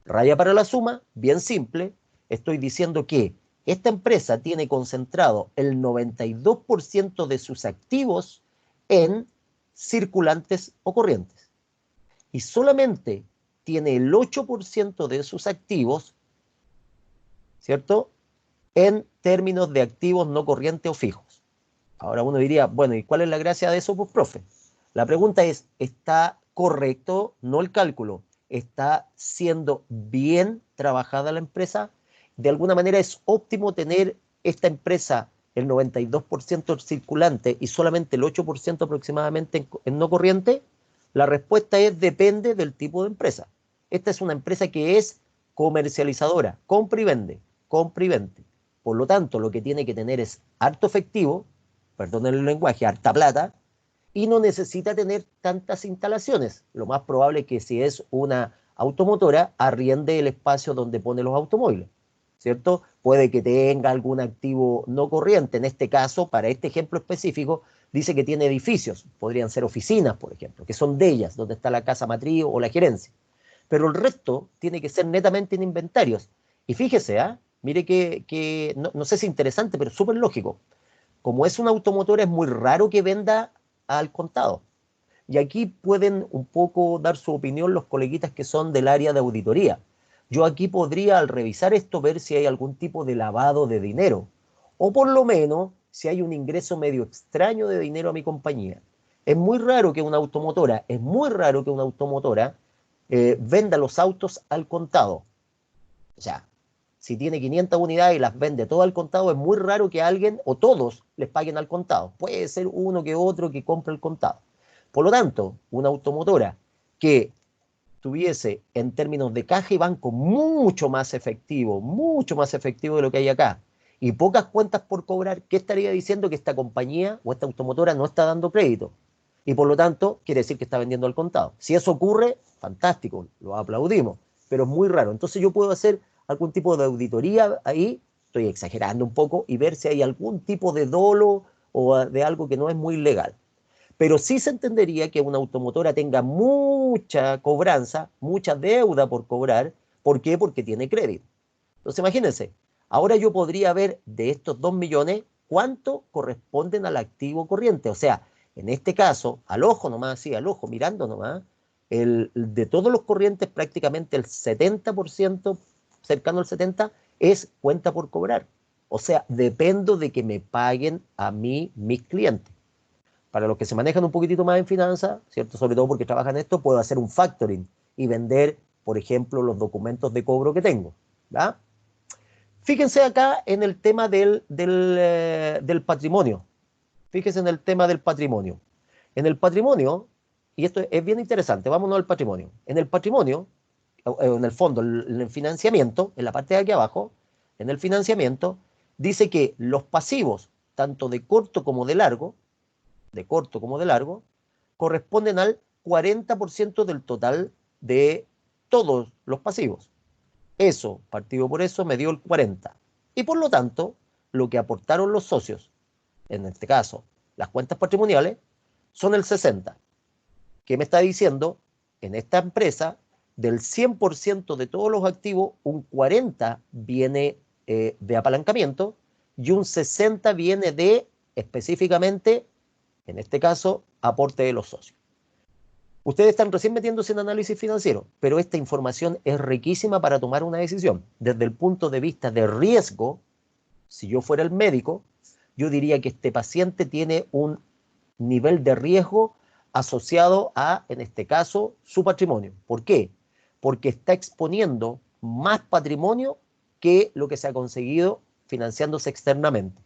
Raya para la suma, bien simple, estoy diciendo que esta empresa tiene concentrado el 92% de sus activos en circulantes o corrientes. Y solamente tiene el 8% de sus activos, ¿cierto?, en términos de activos no corrientes o fijos. Ahora uno diría, bueno, ¿y cuál es la gracia de eso, pues, profe? La pregunta es, ¿está correcto? No el cálculo. ¿Está siendo bien trabajada la empresa? De alguna manera es óptimo tener esta empresa el 92% circulante y solamente el 8% aproximadamente en no corriente. La respuesta es depende del tipo de empresa. Esta es una empresa que es comercializadora, compra y vende, compra y vende. Por lo tanto, lo que tiene que tener es harto efectivo, perdonen el lenguaje, harta plata, y no necesita tener tantas instalaciones. Lo más probable es que si es una automotora, arriende el espacio donde pone los automóviles, ¿cierto? Puede que tenga algún activo no corriente. En este caso, para este ejemplo específico, dice que tiene edificios. Podrían ser oficinas, por ejemplo, que son de ellas, donde está la casa matriz o la gerencia. Pero el resto tiene que ser netamente en inventarios. Y fíjese, mire que no sé si es interesante, pero súper lógico. Como es una automotora, es muy raro que venda al contado. Y aquí pueden un poco dar su opinión los coleguitas que son del área de auditoría. Yo aquí podría, al revisar esto, ver si hay algún tipo de lavado de dinero, o por lo menos si hay un ingreso medio extraño de dinero a mi compañía. Es muy raro que una automotora, venda los autos al contado. O sea, si tiene 500 unidades y las vende todas al contado, es muy raro que alguien o todos les paguen al contado. Puede ser uno que otro que compre el contado. Por lo tanto, una automotora que tuviese en términos de caja y banco mucho más efectivo de lo que hay acá, y pocas cuentas por cobrar, ¿qué estaría diciendo? Que esta compañía o esta automotora no está dando crédito. Y por lo tanto, quiere decir que está vendiendo al contado. Si eso ocurre, fantástico, lo aplaudimos, pero es muy raro. Entonces yo puedo hacer algún tipo de auditoría ahí, estoy exagerando un poco, y ver si hay algún tipo de dolo o de algo que no es muy legal. Pero sí se entendería que una automotora tenga mucha cobranza, mucha deuda por cobrar. ¿Por qué? Porque tiene crédito. Entonces imagínense, ahora yo podría ver de estos 2 millones cuánto corresponden al activo corriente. O sea, en este caso, al ojo nomás, sí, al ojo, mirando nomás, de todos los corrientes prácticamente el 70%, cercano al 70%, es cuenta por cobrar. O sea, dependo de que me paguen a mí mis clientes. Para los que se manejan un poquitito más en finanzas, ¿cierto? Sobre todo porque trabajan en esto, puedo hacer un factoring y vender, por ejemplo, los documentos de cobro que tengo. ¿Ya? Fíjense acá en el tema del patrimonio. Fíjense en el tema del patrimonio. En el patrimonio, y esto es bien interesante, vámonos al patrimonio. En el patrimonio, en el fondo, en el financiamiento, en la parte de aquí abajo, en el financiamiento, dice que los pasivos, tanto de corto como de largo, corresponden al 40% del total de todos los pasivos. Eso, partido por eso, me dio el 40%. Y por lo tanto, lo que aportaron los socios, en este caso, las cuentas patrimoniales, son el 60%. ¿Qué me está diciendo? En esta empresa, del 100% de todos los activos, un 40% viene de apalancamiento y un 60% viene de, específicamente, en este caso, aporte de los socios. Ustedes están recién metiéndose en análisis financiero, pero esta información es riquísima para tomar una decisión. Desde el punto de vista de riesgo, si yo fuera el médico, yo diría que este paciente tiene un nivel de riesgo asociado a, en este caso, su patrimonio. ¿Por qué? Porque está exponiendo más patrimonio que lo que se ha conseguido financiándose externamente.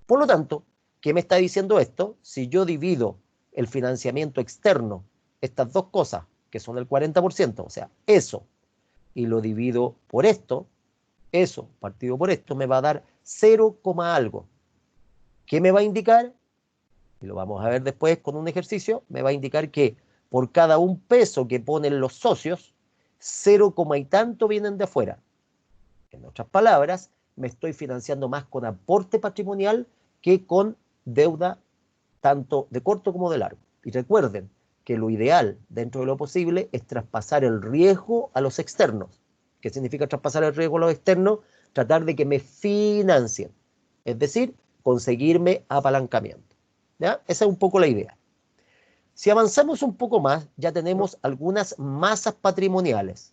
Por lo tanto, ¿qué me está diciendo esto? Si yo divido el financiamiento externo, estas dos cosas, que son el 40%, o sea, eso, y lo divido por esto, eso partido por esto, me va a dar 0, algo. ¿Qué me va a indicar? Y lo vamos a ver después con un ejercicio, me va a indicar que por cada un peso que ponen los socios, 0, y tanto vienen de afuera. En otras palabras, me estoy financiando más con aporte patrimonial que con deuda tanto de corto como de largo. Y recuerden que lo ideal, dentro de lo posible, es traspasar el riesgo a los externos. ¿Qué significa traspasar el riesgo a los externos? Tratar de que me financien, es decir, conseguirme apalancamiento. ¿Ya? Esa es un poco la idea. Si avanzamos un poco más, ya tenemos algunas masas patrimoniales.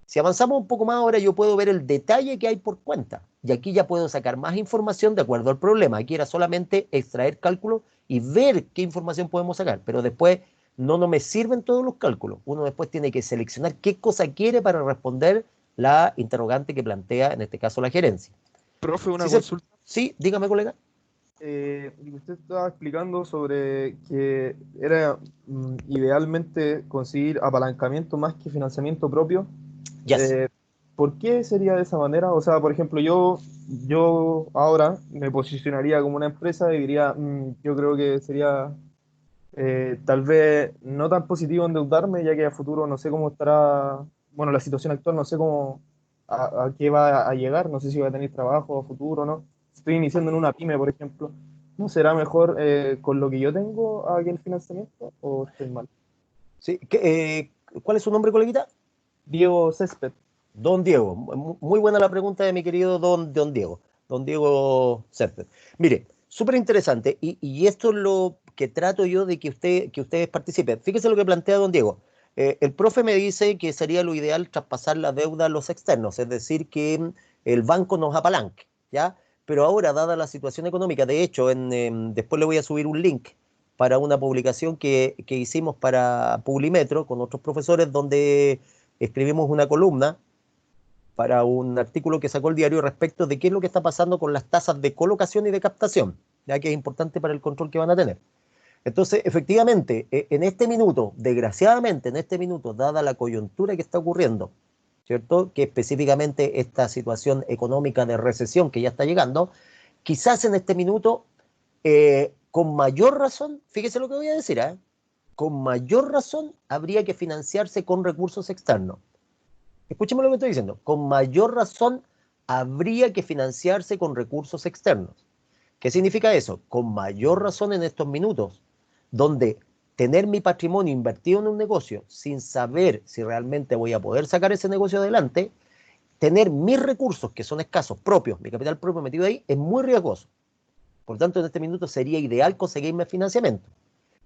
Si avanzamos un poco más, ahora yo puedo ver el detalle que hay por cuenta. Y aquí ya puedo sacar más información de acuerdo al problema. Aquí era solamente extraer cálculos y ver qué información podemos sacar. Pero después no me sirven todos los cálculos. Uno después tiene que seleccionar qué cosa quiere para responder la interrogante que plantea, en este caso, la gerencia. Profe, una consulta. Sí, dígame, colega. Usted estaba explicando sobre que era idealmente conseguir apalancamiento más que financiamiento propio. Yes. ¿Por qué sería de esa manera? O sea, por ejemplo, yo ahora me posicionaría como una empresa y diría, yo creo que sería tal vez no tan positivo endeudarme, ya que a futuro no sé cómo estará, bueno, la situación actual, no sé cómo, a qué va a llegar, no sé si va a tener trabajo a futuro o no. Estoy iniciando en una pyme, por ejemplo. ¿No será mejor con lo que yo tengo aquí el financiamiento o estoy mal? Sí. ¿Cuál es su nombre, coleguita? Diego Césped. Don Diego. Muy buena la pregunta de mi querido don Diego. Don Diego Césped. Mire, súper interesante. Y esto es lo que trato yo de que ustedes participen. Fíjese lo que plantea don Diego. El profe me dice que sería lo ideal traspasar la deuda a los externos, es decir, que el banco nos apalanque, ¿ya? Pero ahora, dada la situación económica, de hecho, después le voy a subir un link para una publicación que hicimos para Publimetro con otros profesores, donde escribimos una columna para un artículo que sacó el diario respecto de qué es lo que está pasando con las tasas de colocación y de captación, ya que es importante para el control que van a tener. Entonces, efectivamente, en este minuto, desgraciadamente, en este minuto, dada la coyuntura que está ocurriendo, ¿cierto? Que específicamente esta situación económica de recesión que ya está llegando, quizás en este minuto, con mayor razón, fíjese lo que voy a decir, con mayor razón habría que financiarse con recursos externos. Escúcheme lo que estoy diciendo. Con mayor razón habría que financiarse con recursos externos. ¿Qué significa eso? Con mayor razón en estos minutos, donde tener mi patrimonio invertido en un negocio sin saber si realmente voy a poder sacar ese negocio adelante, tener mis recursos, que son escasos, propios, mi capital propio metido ahí, es muy riesgoso. Por tanto, en este minuto sería ideal conseguirme financiamiento.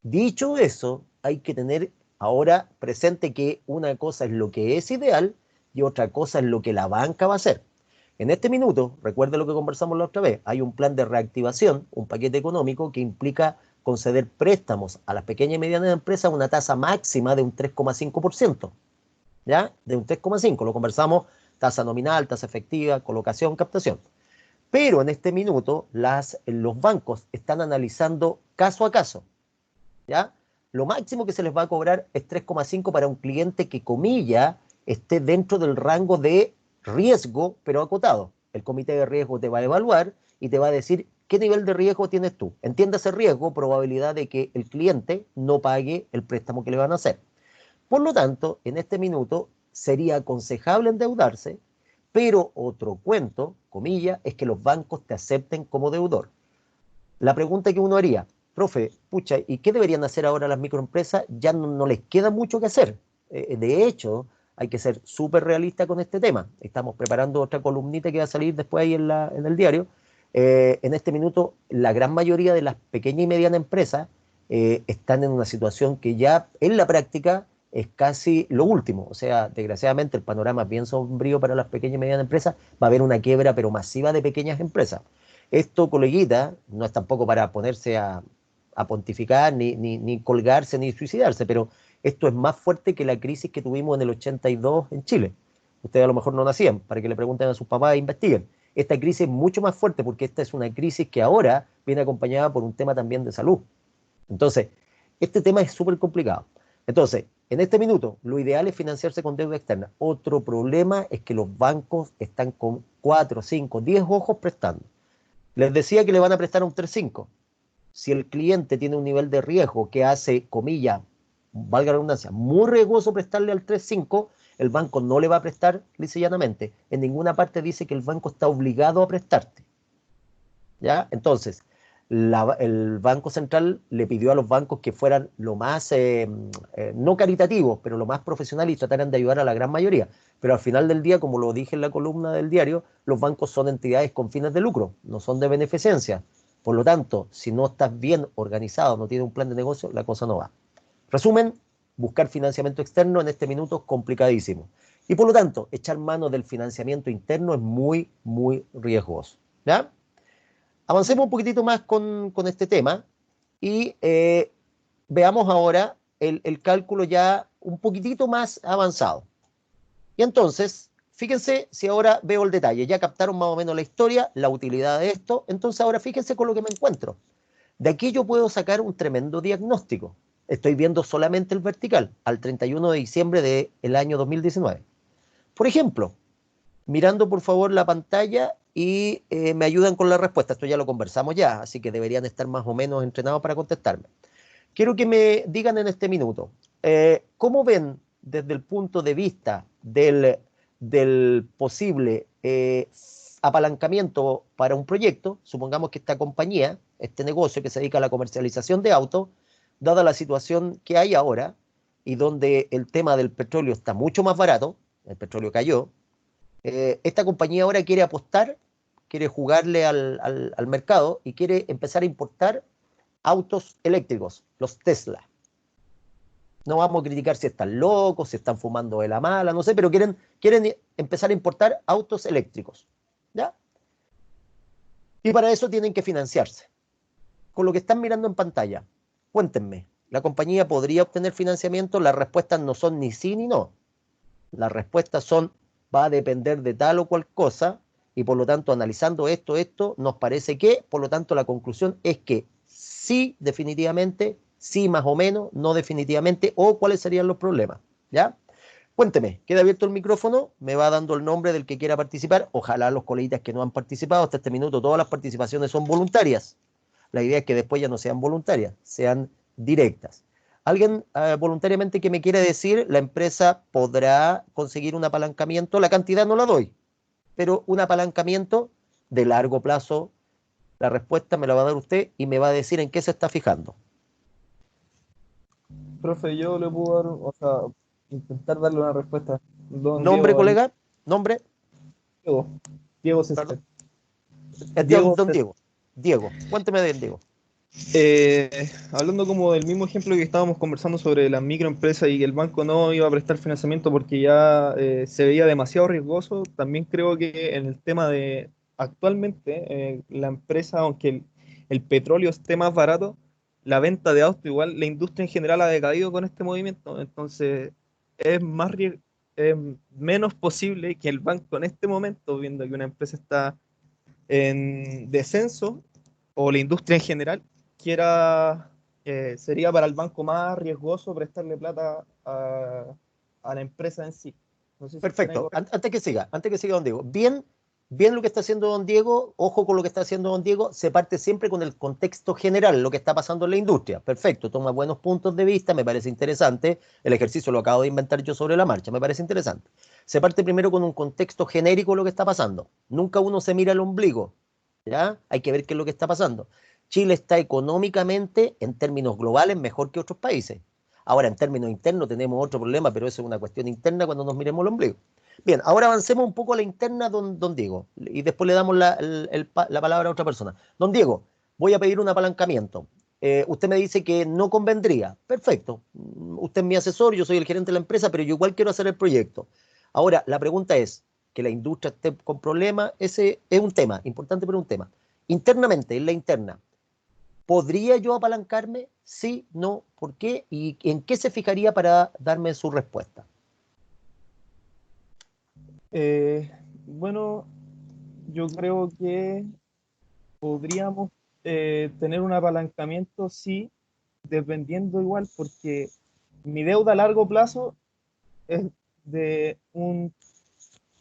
Dicho eso, hay que tener ahora presente que una cosa es lo que es ideal y otra cosa es lo que la banca va a hacer. En este minuto, recuerde lo que conversamos la otra vez, hay un plan de reactivación, un paquete económico que implica conceder préstamos a las pequeñas y medianas empresas a una tasa máxima de un 3,5%. ¿Ya? De un 3,5%. Lo conversamos, tasa nominal, tasa efectiva, colocación, captación. Pero en este minuto, los bancos están analizando caso a caso. ¿Ya? Lo máximo que se les va a cobrar es 3,5 para un cliente que, comilla, esté dentro del rango de riesgo, pero acotado. El comité de riesgo te va a evaluar y te va a decir ¿qué nivel de riesgo tienes tú? Entiéndase riesgo, probabilidad de que el cliente no pague el préstamo que le van a hacer. Por lo tanto, en este minuto sería aconsejable endeudarse, pero otro cuento, comillas, es que los bancos te acepten como deudor. La pregunta que uno haría, profe, pucha, ¿y qué deberían hacer ahora las microempresas? Ya no les queda mucho que hacer. De hecho, hay que ser súper realista con este tema. Estamos preparando otra columnita que va a salir después ahí en el diario. En este minuto, la gran mayoría de las pequeñas y medianas empresas están en una situación que ya en la práctica es casi lo último. O sea, desgraciadamente el panorama es bien sombrío para las pequeñas y medianas empresas. Va a haber una quiebra, pero masiva de pequeñas empresas. Esto, coleguita, no es tampoco para ponerse a pontificar, ni colgarse, ni suicidarse, pero esto es más fuerte que la crisis que tuvimos en el 82 en Chile. Ustedes a lo mejor no nacían, para que le pregunten a sus papás e investiguen. Esta crisis es mucho más fuerte porque esta es una crisis que ahora viene acompañada por un tema también de salud. Entonces, este tema es súper complicado. Entonces, en este minuto, lo ideal es financiarse con deuda externa. Otro problema es que los bancos están con 4, 5, 10 ojos prestando. Les decía que le van a prestar un 3.5. Si el cliente tiene un nivel de riesgo que hace, comillas, valga la redundancia, muy riesgoso prestarle al 3.5, el banco no le va a prestar lisa y llanamente. En ninguna parte dice que el banco está obligado a prestarte. ¿Ya? Entonces, el Banco Central le pidió a los bancos que fueran lo más, no caritativos, pero lo más profesionales y trataran de ayudar a la gran mayoría. Pero al final del día, como lo dije en la columna del diario, los bancos son entidades con fines de lucro, no son de beneficencia. Por lo tanto, si no estás bien organizado, no tienes un plan de negocio, la cosa no va. Resumen, buscar financiamiento externo en este minuto es complicadísimo. Y por lo tanto, echar mano del financiamiento interno es muy, muy riesgoso. ¿Ya? Avancemos un poquitito más con este tema y veamos ahora el cálculo ya un poquitito más avanzado. Y entonces, fíjense si ahora veo el detalle. Ya captaron más o menos la historia, la utilidad de esto. Entonces ahora fíjense con lo que me encuentro. De aquí yo puedo sacar un tremendo diagnóstico. Estoy viendo solamente el vertical al 31 de diciembre del año 2019. Por ejemplo, mirando por favor la pantalla y me ayudan con la respuesta. Esto ya lo conversamos ya, así que deberían estar más o menos entrenados para contestarme. Quiero que me digan en este minuto, ¿cómo ven desde el punto de vista del posible apalancamiento para un proyecto? Supongamos que esta compañía, este negocio que se dedica a la comercialización de autos, dada la situación que hay ahora y donde el tema del petróleo está mucho más barato, el petróleo cayó, esta compañía ahora quiere apostar, quiere jugarle al mercado y quiere empezar a importar autos eléctricos, los Tesla. No vamos a criticar si están locos, si están fumando de la mala, no sé, pero quieren empezar a importar autos eléctricos. ¿Ya? Y para eso tienen que financiarse. Con lo que están mirando en pantalla, cuéntenme, ¿la compañía podría obtener financiamiento? Las respuestas no son ni sí ni no. Las respuestas son, va a depender de tal o cual cosa, y por lo tanto, analizando esto, nos parece que, por lo tanto, la conclusión es que sí, definitivamente, sí más o menos, no definitivamente, o cuáles serían los problemas, ¿ya? Cuénteme, queda abierto el micrófono, me va dando el nombre del que quiera participar, ojalá los coleguitas que no han participado hasta este minuto, todas las participaciones son voluntarias. La idea es que después ya no sean voluntarias, sean directas. ¿Alguien voluntariamente que me quiere decir, la empresa podrá conseguir un apalancamiento? La cantidad no la doy, pero un apalancamiento de largo plazo, la respuesta me la va a dar usted y me va a decir en qué se está fijando. Profe, yo le puedo dar, o sea, intentar darle una respuesta. Don ¿Nombre, Diego, colega? ¿Nombre? Diego, Diego Perdón. César. Diego Don César. Diego. Diego, cuénteme del Diego. Hablando como del mismo ejemplo que estábamos conversando sobre las microempresas y que el banco no iba a prestar financiamiento porque ya se veía demasiado riesgoso, también creo que en el tema de actualmente la empresa, aunque el petróleo esté más barato, la venta de autos igual, la industria en general ha decaído con este movimiento, entonces es más es menos posible que el banco en este momento, viendo que una empresa está en descenso, o la industria en general, sería para el banco más riesgoso prestarle plata a la empresa en sí. No sé si estoy Perfecto. correcto. Antes que siga, don Diego. Bien, bien lo que está haciendo don Diego, ojo con lo que está haciendo don Diego, se parte siempre con el contexto general, lo que está pasando en la industria. Perfecto, toma buenos puntos de vista, me parece interesante. El ejercicio lo acabo de inventar yo sobre la marcha, me parece interesante. Se parte primero con un contexto genérico de lo que está pasando. Nunca uno se mira el ombligo, ¿ya? Hay que ver qué es lo que está pasando. Chile está económicamente, en términos globales, mejor que otros países. Ahora, en términos internos tenemos otro problema, pero eso es una cuestión interna cuando nos miremos el ombligo. Bien, ahora avancemos un poco a la interna, don Diego, y después le damos la palabra a otra persona. Don Diego, voy a pedir un apalancamiento. Usted me dice que no convendría. Perfecto. Usted es mi asesor, yo soy el gerente de la empresa, pero yo igual quiero hacer el proyecto. Ahora, la pregunta es, que la industria esté con problemas, ese es un tema, importante, pero un tema. Internamente, en la interna, ¿podría yo apalancarme? Sí, no, ¿por qué? ¿Y en qué se fijaría para darme su respuesta? Bueno, yo creo que podríamos tener un apalancamiento, sí, dependiendo igual, porque mi deuda a largo plazo es de un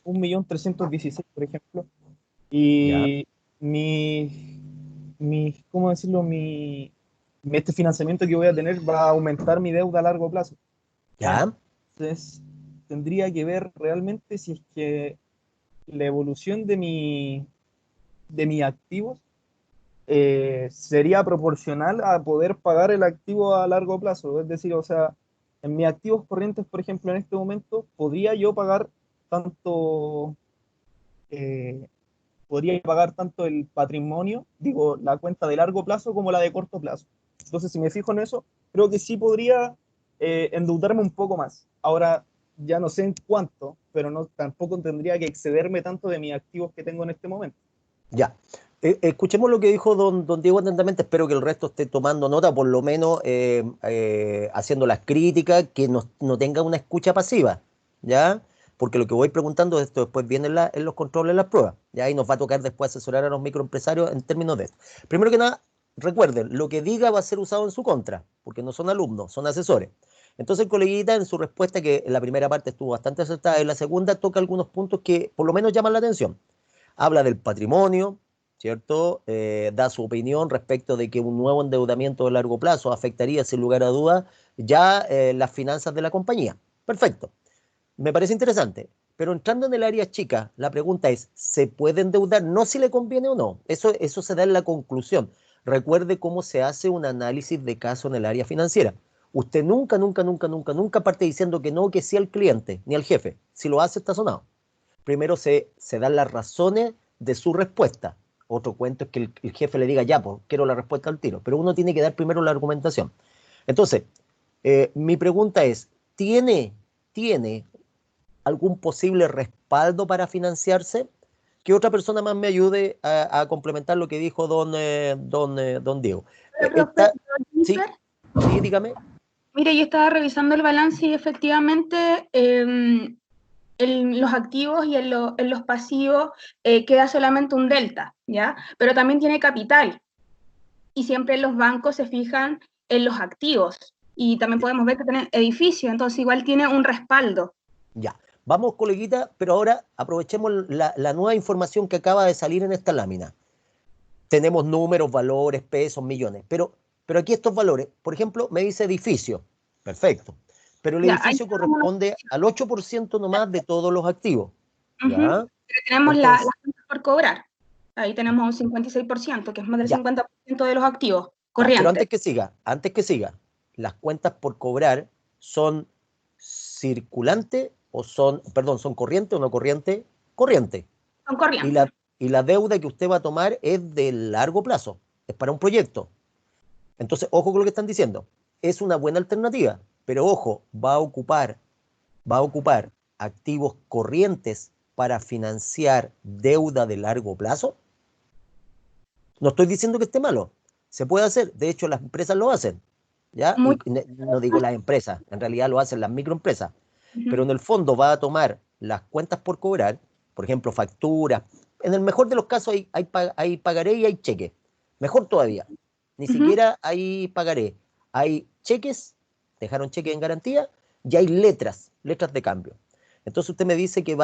millón 316, por ejemplo, ¿Ya? y ¿cómo decirlo? Este financiamiento que voy a tener va a aumentar mi deuda a largo plazo. ¿Ya? Entonces, tendría que ver realmente si es que la evolución de mis activos sería proporcional a poder pagar el activo a largo plazo. Es decir, o sea, en mis activos corrientes, por ejemplo, en este momento, tanto, eh, podría pagar tanto el patrimonio, digo, la cuenta de largo plazo como la de corto plazo. Entonces, si me fijo en eso, creo que sí podría endeudarme un poco más. Ahora, ya no sé en cuánto, pero no, tampoco tendría que excederme tanto de mis activos que tengo en este momento. Ya. Escuchemos lo que dijo don Diego atentamente. Espero que el resto esté tomando nota, por lo menos haciendo las críticas, que no tenga una escucha pasiva, ¿ya? Porque lo que voy preguntando, esto después viene en los controles de las pruebas, ¿ya? Y nos va a tocar después asesorar a los microempresarios en términos de esto. Primero que nada, recuerden, lo que diga va a ser usado en su contra, porque no son alumnos, son asesores. Entonces el coleguita en su respuesta, que en la primera parte estuvo bastante acertada, en la segunda toca algunos puntos que por lo menos llaman la atención. Habla del patrimonio, ¿cierto? Da su opinión respecto de que un nuevo endeudamiento de largo plazo afectaría, sin lugar a dudas, ya las finanzas de la compañía. Perfecto. Me parece interesante. Pero entrando en el área chica, la pregunta es, ¿se puede endeudar? No si le conviene o no. Eso se da en la conclusión. Recuerde cómo se hace un análisis de caso en el área financiera. Usted nunca, nunca, nunca, nunca, nunca parte diciendo que no, que sí al cliente, ni al jefe. Si lo hace, está sonado. Primero se dan las razones de su respuesta. Otro cuento es que el jefe le diga, ya, pues, quiero la respuesta al tiro. Pero uno tiene que dar primero la argumentación. Entonces, mi pregunta es, ¿tiene algún posible respaldo para financiarse? Que otra persona más me ayude a complementar lo que dijo don Diego. Profe, Sí, sí, dígame. mire, yo estaba revisando el balance y efectivamente en los activos y en los pasivos queda solamente un delta, ¿ya? Pero también tiene capital y siempre los bancos se fijan en los activos y también podemos ver que tiene edificio, entonces igual tiene un respaldo. Ya, vamos, coleguita, pero ahora aprovechemos la nueva información que acaba de salir en esta lámina. Tenemos números, valores, pesos, millones, pero aquí estos valores, por ejemplo, me dice edificio, perfecto, pero el Ya, ahí edificio corresponde al 8% nomás de todos los activos, ¿ya? pero tenemos las Entonces, cuentas por cobrar. Ahí tenemos un 56%, que es más del ya, 50% de los activos ya, pero corrientes. antes que siga, las cuentas por cobrar son circulante o son, perdón, son corriente o no corriente, corriente. Son Y corrientes. la deuda que usted va a tomar es de largo plazo, es para un proyecto. Entonces, ojo con lo que están diciendo. Es una buena alternativa, pero ojo, va a ocupar activos corrientes para financiar deuda de largo plazo. No estoy diciendo que esté malo, se puede hacer, de hecho las empresas lo hacen, ¿ya? Y Muchas no digo las empresas, en realidad lo hacen las microempresas, pero uh-huh. en el fondo va a tomar las cuentas por cobrar, por ejemplo, facturas, en el mejor de los casos hay pagaré y hay cheque, mejor todavía, ni Uh-huh. siquiera hay pagaré, hay cheques, dejaron cheques en garantía, y hay letras de cambio. Entonces usted me dice que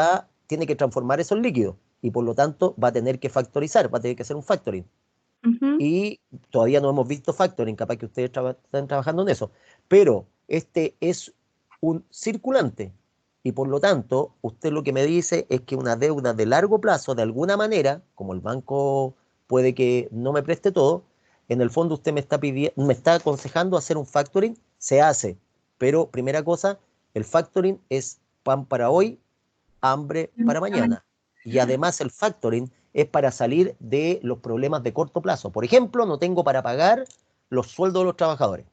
tiene que transformar esos líquidos. y por lo tanto va a tener que factorizar, va a tener que hacer un factoring. Y todavía no hemos visto factoring, capaz que ustedes están trabajando en eso, pero este es un circulante y por lo tanto usted lo que me dice es que una deuda de largo plazo, de alguna manera, como el banco puede que no me preste todo, en el fondo usted me está aconsejando hacer un factoring, se hace, pero primera cosa, el factoring es pan para hoy, hambre para mañana. Y además el factoring es para salir de los problemas de corto plazo. Por ejemplo, no tengo para pagar los sueldos de los trabajadores.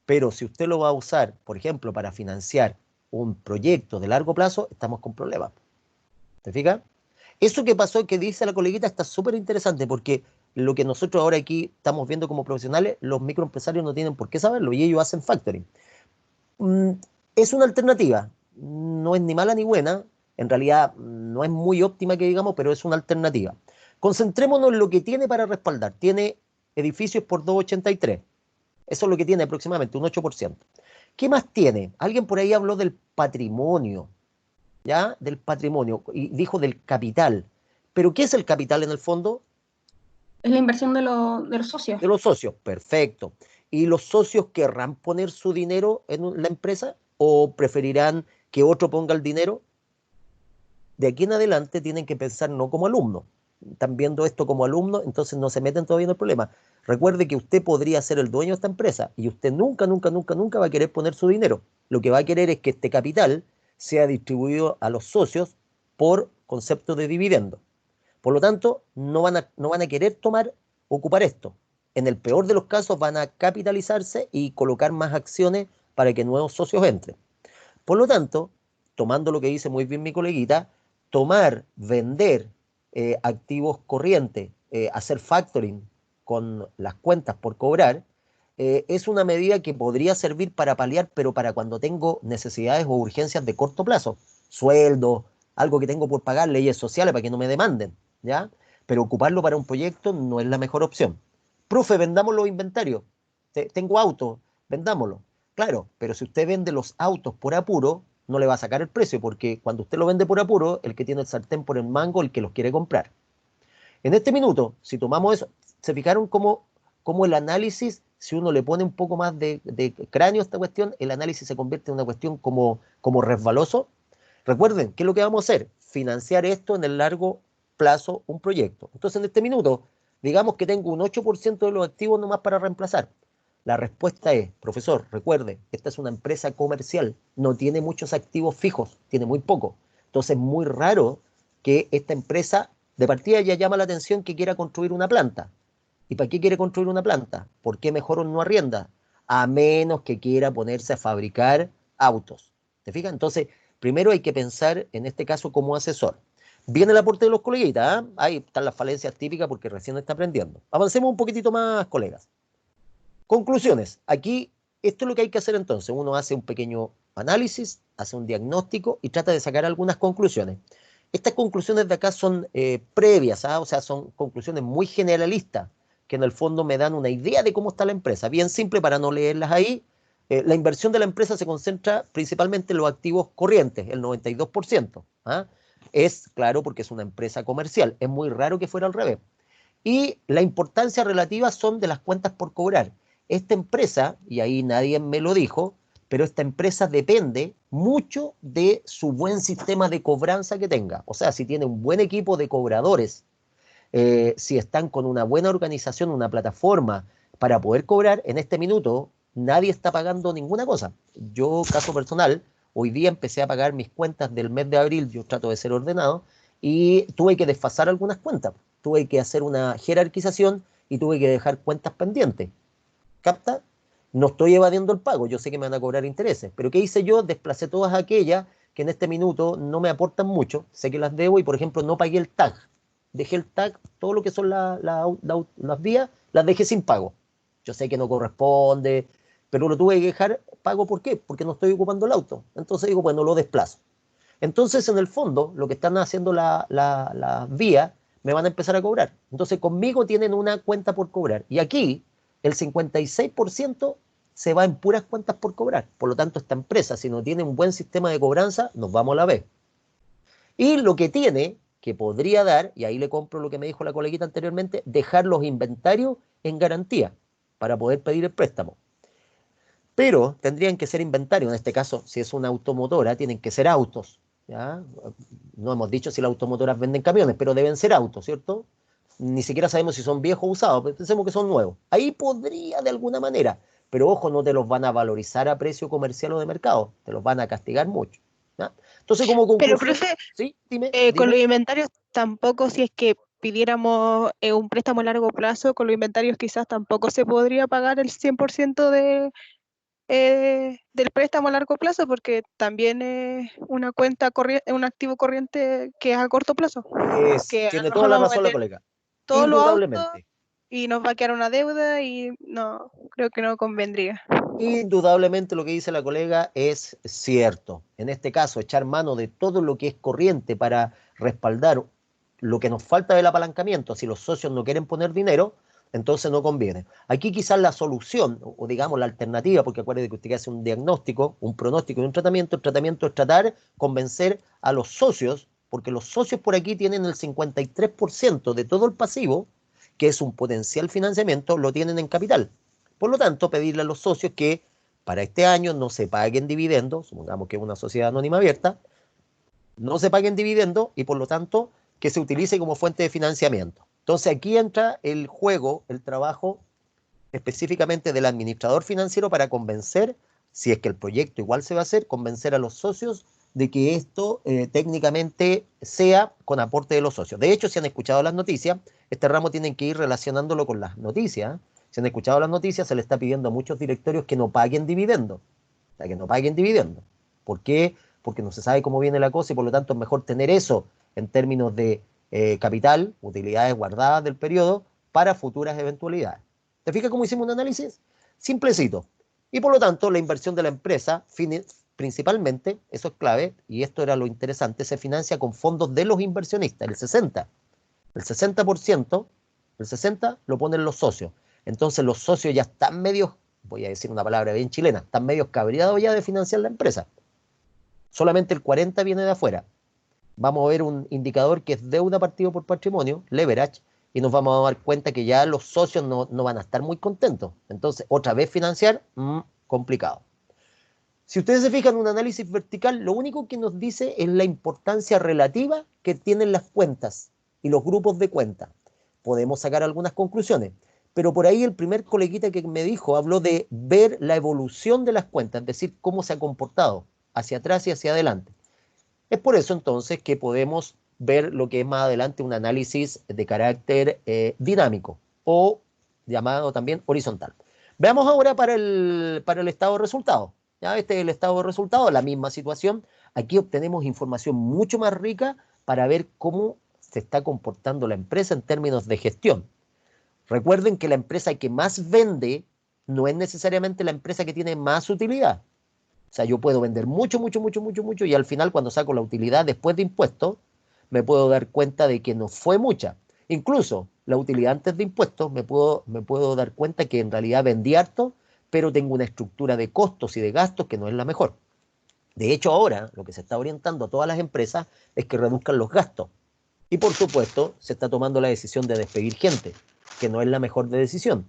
Pero si usted lo va a usar, por ejemplo, para financiar un proyecto de largo plazo, estamos con problemas. ¿Te fijas? Eso que pasó, que dice la coleguita, está súper interesante porque lo que nosotros ahora aquí estamos viendo como profesionales, los microempresarios no tienen por qué saberlo y ellos hacen factoring. Es una alternativa, no es ni mala ni buena, en realidad no es muy óptima que digamos, pero es una alternativa. Concentrémonos en lo que tiene para respaldar. Tiene edificios por 2,83. Eso es lo que tiene aproximadamente, un 8%. ¿Qué más tiene? Alguien por ahí habló del patrimonio, ¿ya? Del patrimonio, y dijo del capital. ¿Pero qué es el capital en el fondo? Es la inversión de los socios. De los socios, perfecto. ¿Y los socios querrán poner su dinero en la empresa o preferirán que otro ponga el dinero? De aquí en adelante tienen que pensar no como alumnos. Están viendo esto como alumnos, entonces no se meten todavía en el problema. Recuerde que usted podría ser el dueño de esta empresa y usted nunca, nunca, nunca, nunca va a querer poner su dinero. Lo que va a querer es que este capital sea distribuido a los socios por concepto de dividendo. Por lo tanto, no van a querer ocupar esto. En el peor de los casos van a capitalizarse y colocar más acciones para que nuevos socios entren. Por lo tanto, tomando lo que dice muy bien mi coleguita, vender activos corrientes, hacer factoring con las cuentas por cobrar, es una medida que podría servir para paliar, pero para cuando tengo necesidades o urgencias de corto plazo, sueldo, algo que tengo por pagar, leyes sociales para que no me demanden, ¿ya? Pero ocuparlo para un proyecto no es la mejor opción. Profe, vendamos los inventarios. Tengo auto, vendámoslo. Claro, pero si usted vende los autos por apuro, no le va a sacar el precio, porque cuando usted lo vende por apuro, el que tiene el sartén por el mango, el que los quiere comprar. En este minuto, si tomamos eso, ¿se fijaron cómo el análisis, si uno le pone un poco más de cráneo a esta cuestión, el análisis se convierte en una cuestión como resbaloso? Recuerden, ¿qué es lo que vamos a hacer? Financiar esto en el largo plazo, un proyecto. Entonces, en este minuto, digamos que tengo un 8% de los activos nomás para reemplazar. La respuesta es, profesor, recuerde, esta es una empresa comercial, no tiene muchos activos fijos, tiene muy poco. Entonces es muy raro que esta empresa de partida ya llama la atención que quiera construir una planta. ¿Y para qué quiere construir una planta? ¿Por qué mejor no arrienda? A menos que quiera ponerse a fabricar autos. ¿Te fijas? Entonces, primero hay que pensar en este caso como asesor. Viene el aporte de los coleguitas, ¿eh? Ahí están las falencias típicas porque recién está aprendiendo. Avancemos un poquitito más, colegas. Conclusiones. Aquí, esto es lo que hay que hacer entonces. Uno hace un pequeño análisis, hace un diagnóstico y trata de sacar algunas conclusiones. Estas conclusiones de acá son previas, ¿ah? O sea, son conclusiones muy generalistas, que en el fondo me dan una idea de cómo está la empresa. Bien simple para no leerlas ahí. La inversión de la empresa se concentra principalmente en los activos corrientes, el 92%. ¿Ah? Es claro porque es una empresa comercial. Es muy raro que fuera al revés. Y la importancia relativa son de las cuentas por cobrar. Esta empresa, y ahí nadie me lo dijo, pero esta empresa depende mucho de su buen sistema de cobranza que tenga. O sea, si tiene un buen equipo de cobradores, si están con una buena organización, una plataforma para poder cobrar, en este minuto nadie está pagando ninguna cosa. Yo, caso personal, hoy día empecé a pagar mis cuentas del mes de abril, yo trato de ser ordenado, y tuve que desfasar algunas cuentas. Tuve que hacer una jerarquización y tuve que dejar cuentas pendientes. ¿Capta? No estoy evadiendo el pago, yo sé que me van a cobrar intereses, pero ¿qué hice yo? Desplacé todas aquellas que en este minuto no me aportan mucho, sé que las debo y por ejemplo no pagué el tag. Dejé el tag, todo lo que son las vías, las dejé sin pago. Yo sé que no corresponde, pero lo tuve que dejar pago, ¿por qué? Porque no estoy ocupando el auto. Entonces digo, bueno, lo desplazo. Entonces, en el fondo, lo que están haciendo las vías, me van a empezar a cobrar. Entonces, conmigo tienen una cuenta por cobrar. Y aquí, el 56% se va en puras cuentas por cobrar. Por lo tanto, esta empresa, si no tiene un buen sistema de cobranza, nos vamos a la B. Y lo que tiene, que podría dar, y ahí le compro lo que me dijo la coleguita anteriormente, dejar los inventarios en garantía para poder pedir el préstamo. Pero tendrían que ser inventarios, en este caso, si es una automotora, tienen que ser autos, ¿ya? No hemos dicho si las automotoras venden camiones, pero deben ser autos, ¿cierto? Ni siquiera sabemos si son viejos o usados, pero pensemos que son nuevos. Ahí podría de alguna manera, pero ojo, no te los van a valorizar a precio comercial o de mercado, te los van a castigar mucho, ¿ya? Entonces, como Pero, conclusión, profe, sí, dime, con los dime. inventarios tampoco, si es que pidiéramos un préstamo a largo plazo, con los inventarios quizás tampoco se podría pagar el 100% del préstamo a largo plazo, porque también es una cuenta corriente, un activo corriente que es a corto plazo, que a lo Tiene toda mejor la vamos a razón la vender colega, todos los autos indudablemente. y nos va a quedar una deuda y no, creo que no convendría. Indudablemente lo que dice la colega es cierto. En este caso, echar mano de todo lo que es corriente para respaldar lo que nos falta del apalancamiento, si los socios no quieren poner dinero, entonces no conviene. Aquí quizás la solución, o digamos la alternativa, porque acuérdate que usted hace un diagnóstico, un pronóstico y un tratamiento, el tratamiento es tratar, convencer a los socios, porque los socios por aquí tienen el 53% de todo el pasivo, que es un potencial financiamiento, lo tienen en capital. Por lo tanto, pedirle a los socios que para este año no se paguen dividendos, supongamos que es una sociedad anónima abierta, no se paguen dividendos y por lo tanto que se utilice como fuente de financiamiento. Entonces aquí entra el juego, el trabajo específicamente del administrador financiero para convencer, si es que el proyecto igual se va a hacer, convencer a los socios de que esto técnicamente sea con aporte de los socios. De hecho, si han escuchado las noticias, este ramo tienen que ir relacionándolo con las noticias. Si han escuchado las noticias, se le está pidiendo a muchos directorios que no paguen dividendos. O sea, que no paguen dividendos. ¿Por qué? Porque no se sabe cómo viene la cosa y por lo tanto es mejor tener eso en términos de capital, utilidades guardadas del periodo para futuras eventualidades. ¿Te fijas cómo hicimos un análisis? Simplecito. Y por lo tanto, la inversión de la empresa, principalmente, eso es clave, y esto era lo interesante, se financia con fondos de los inversionistas, el 60%. El 60%, el 60% lo ponen los socios. Entonces los socios ya están medios, voy a decir una palabra bien chilena, están medios cabreados ya de financiar la empresa. Solamente el 40% viene de afuera. Vamos a ver un indicador que es deuda partido por patrimonio, leverage, y nos vamos a dar cuenta que ya los socios no van a estar muy contentos. Entonces, otra vez financiar, complicado. Si ustedes se fijan en un análisis vertical, lo único que nos dice es la importancia relativa que tienen las cuentas y los grupos de cuentas. Podemos sacar algunas conclusiones, pero por ahí el primer coleguita que me dijo habló de ver la evolución de las cuentas, es decir, cómo se ha comportado hacia atrás y hacia adelante. Es por eso entonces que podemos ver lo que es más adelante un análisis de carácter dinámico o llamado también horizontal. Veamos ahora para el estado de resultados. ¿Ya? Este es el estado de resultados, la misma situación. Aquí obtenemos información mucho más rica para ver cómo se está comportando la empresa en términos de gestión. Recuerden que la empresa que más vende no es necesariamente la empresa que tiene más utilidad. O sea, yo puedo vender mucho, mucho, mucho, mucho, mucho y al final cuando saco la utilidad después de impuestos, me puedo dar cuenta de que no fue mucha. Incluso la utilidad antes de impuestos me puedo dar cuenta que en realidad vendí harto, pero tengo una estructura de costos y de gastos que no es la mejor. De hecho, ahora lo que se está orientando a todas las empresas es que reduzcan los gastos. Y por supuesto, se está tomando la decisión de despedir gente, que no es la mejor decisión.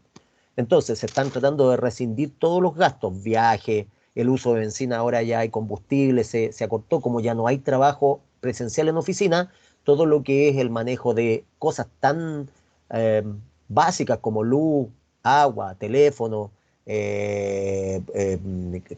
Entonces, se están tratando de rescindir todos los gastos, viajes, el uso de benzina, ahora ya hay combustible, se acortó, como ya no hay trabajo presencial en oficina, todo lo que es el manejo de cosas tan eh, básicas como luz, agua, teléfono,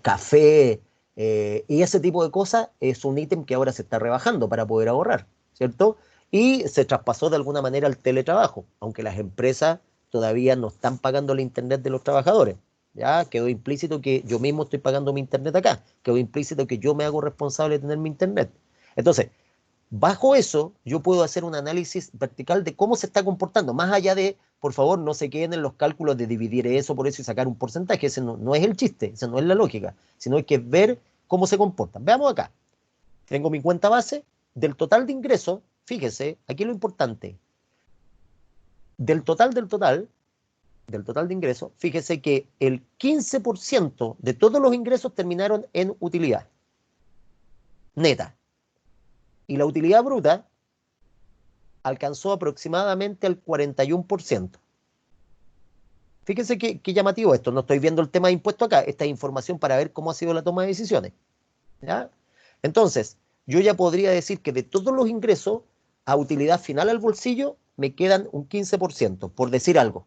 café, y ese tipo de cosas es un ítem que ahora se está rebajando para poder ahorrar, ¿cierto? Y se traspasó de alguna manera al teletrabajo, aunque las empresas todavía no están pagando el internet de los trabajadores. Ya quedó implícito que yo mismo estoy pagando mi internet acá, quedó implícito que yo me hago responsable de tener mi internet. Entonces, bajo eso, yo puedo hacer un análisis vertical de cómo se está comportando, más allá de, por favor, no se queden en los cálculos de dividir eso por eso y sacar un porcentaje, ese no es el chiste, esa no es la lógica, sino hay que ver cómo se comportan. Veamos acá, tengo mi cuenta base, del total de ingresos, fíjese, aquí lo importante, del total de ingresos, fíjese que el 15% de todos los ingresos terminaron en utilidad neta. Y la utilidad bruta alcanzó aproximadamente el 41%. Fíjense qué llamativo esto. No estoy viendo el tema de impuesto acá. Esta es información para ver cómo ha sido la toma de decisiones. ¿Ya? Entonces, yo ya podría decir que de todos los ingresos a utilidad final al bolsillo me quedan un 15%, por decir algo.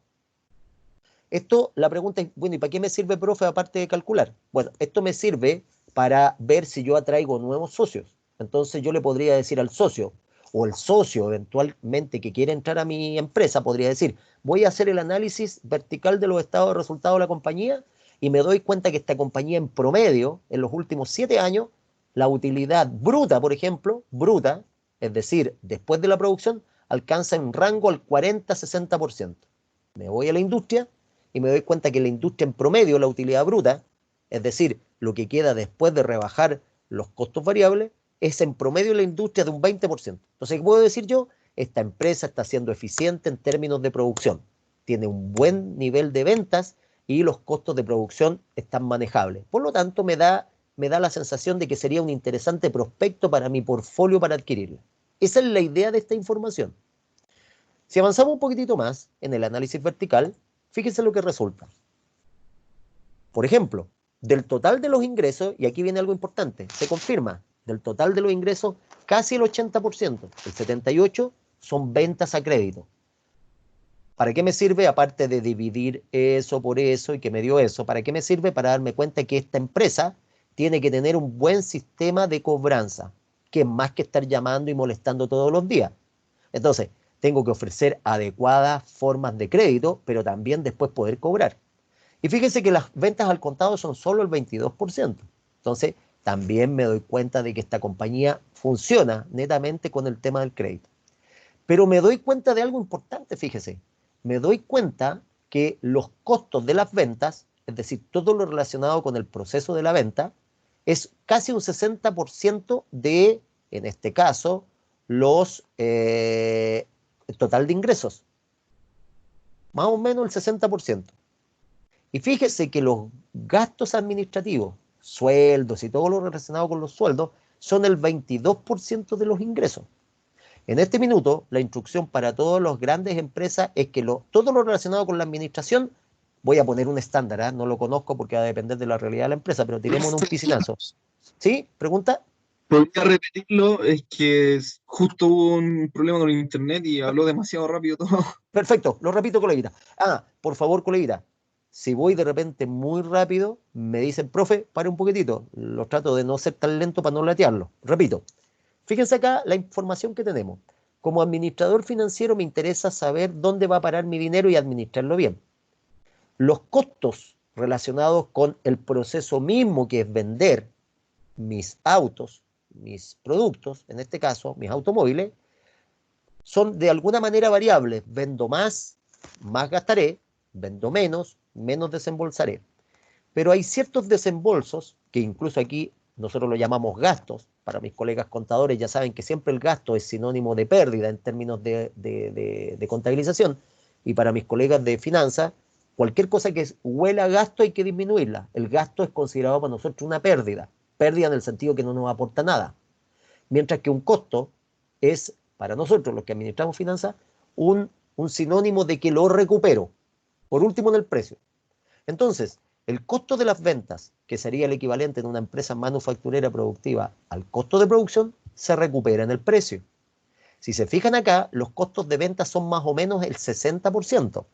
Esto, la pregunta es, bueno, ¿y para qué me sirve, profe, aparte de calcular? Bueno, esto me sirve para ver si yo atraigo nuevos socios. Entonces yo le podría decir al socio, o el socio eventualmente que quiere entrar a mi empresa, podría decir, voy a hacer el análisis vertical de los estados de resultados de la compañía y me doy cuenta que esta compañía en promedio, en los últimos 7 años, la utilidad bruta, por ejemplo, bruta, es decir, después de la producción, alcanza un rango al 40-60%. Me voy a la industria y me doy cuenta que la industria en promedio, la utilidad bruta, es decir, lo que queda después de rebajar los costos variables, es en promedio la industria de un 20%. Entonces, ¿qué puedo decir yo? Esta empresa está siendo eficiente en términos de producción, tiene un buen nivel de ventas y los costos de producción están manejables. Por lo tanto, me da la sensación de que sería un interesante prospecto para mi portfolio para adquirirla. Esa es la idea de esta información. Si avanzamos un poquitito más en el análisis vertical, fíjense lo que resulta. Por ejemplo, del total de los ingresos, y aquí viene algo importante, se confirma, del total de los ingresos, casi el 80%, el 78% son ventas a crédito. ¿Para qué me sirve? Aparte de dividir eso por eso y que me dio eso, ¿para qué me sirve? Para darme cuenta que esta empresa tiene que tener un buen sistema de cobranza, que es más que estar llamando y molestando todos los días. Entonces, tengo que ofrecer adecuadas formas de crédito, pero también después poder cobrar. Y fíjense que las ventas al contado son solo el 22%. Entonces, también me doy cuenta de que esta compañía funciona netamente con el tema del crédito. Pero me doy cuenta de algo importante, fíjese. Me doy cuenta que los costos de las ventas, es decir, todo lo relacionado con el proceso de la venta, es casi un 60% de, en este caso, el total de ingresos. Más o menos el 60%. Y fíjese que los gastos administrativos, sueldos y todo lo relacionado con los sueldos, son el 22% de los ingresos. En este minuto, la instrucción para todas las grandes empresas es que todo lo relacionado con la administración, voy a poner un estándar, ¿eh? No lo conozco porque va a depender de la realidad de la empresa, pero tiremos un piscinazo. ¿Sí? ¿Pregunta? ¿Podría repetirlo? Es que justo hubo un problema con el internet y habló demasiado rápido todo. Perfecto, lo repito, coleguita. Por favor, coleguita, si voy de repente muy rápido, me dicen, profe, pare un poquitito. Lo trato de no ser tan lento para no latearlo. Repito, fíjense acá la información que tenemos. Como administrador financiero me interesa saber dónde va a parar mi dinero y administrarlo bien. Los costos relacionados con el proceso mismo, que es vender mis autos, mis productos, en este caso, mis automóviles, son de alguna manera variables. Vendo más gastaré, vendo menos desembolsaré. Pero hay ciertos desembolsos, que incluso aquí nosotros lo llamamos gastos. Para mis colegas contadores ya saben que siempre el gasto es sinónimo de pérdida en términos de contabilización. Y para mis colegas de finanzas, cualquier cosa que huela a gasto hay que disminuirla. El gasto es considerado para nosotros una pérdida. Pérdida en el sentido que no nos aporta nada. Mientras que un costo es, para nosotros, los que administramos finanzas, un sinónimo de que lo recupero. Por último, en el precio. Entonces, el costo de las ventas, que sería el equivalente en una empresa manufacturera productiva al costo de producción, se recupera en el precio. Si se fijan acá, los costos de ventas son más o menos el 60%.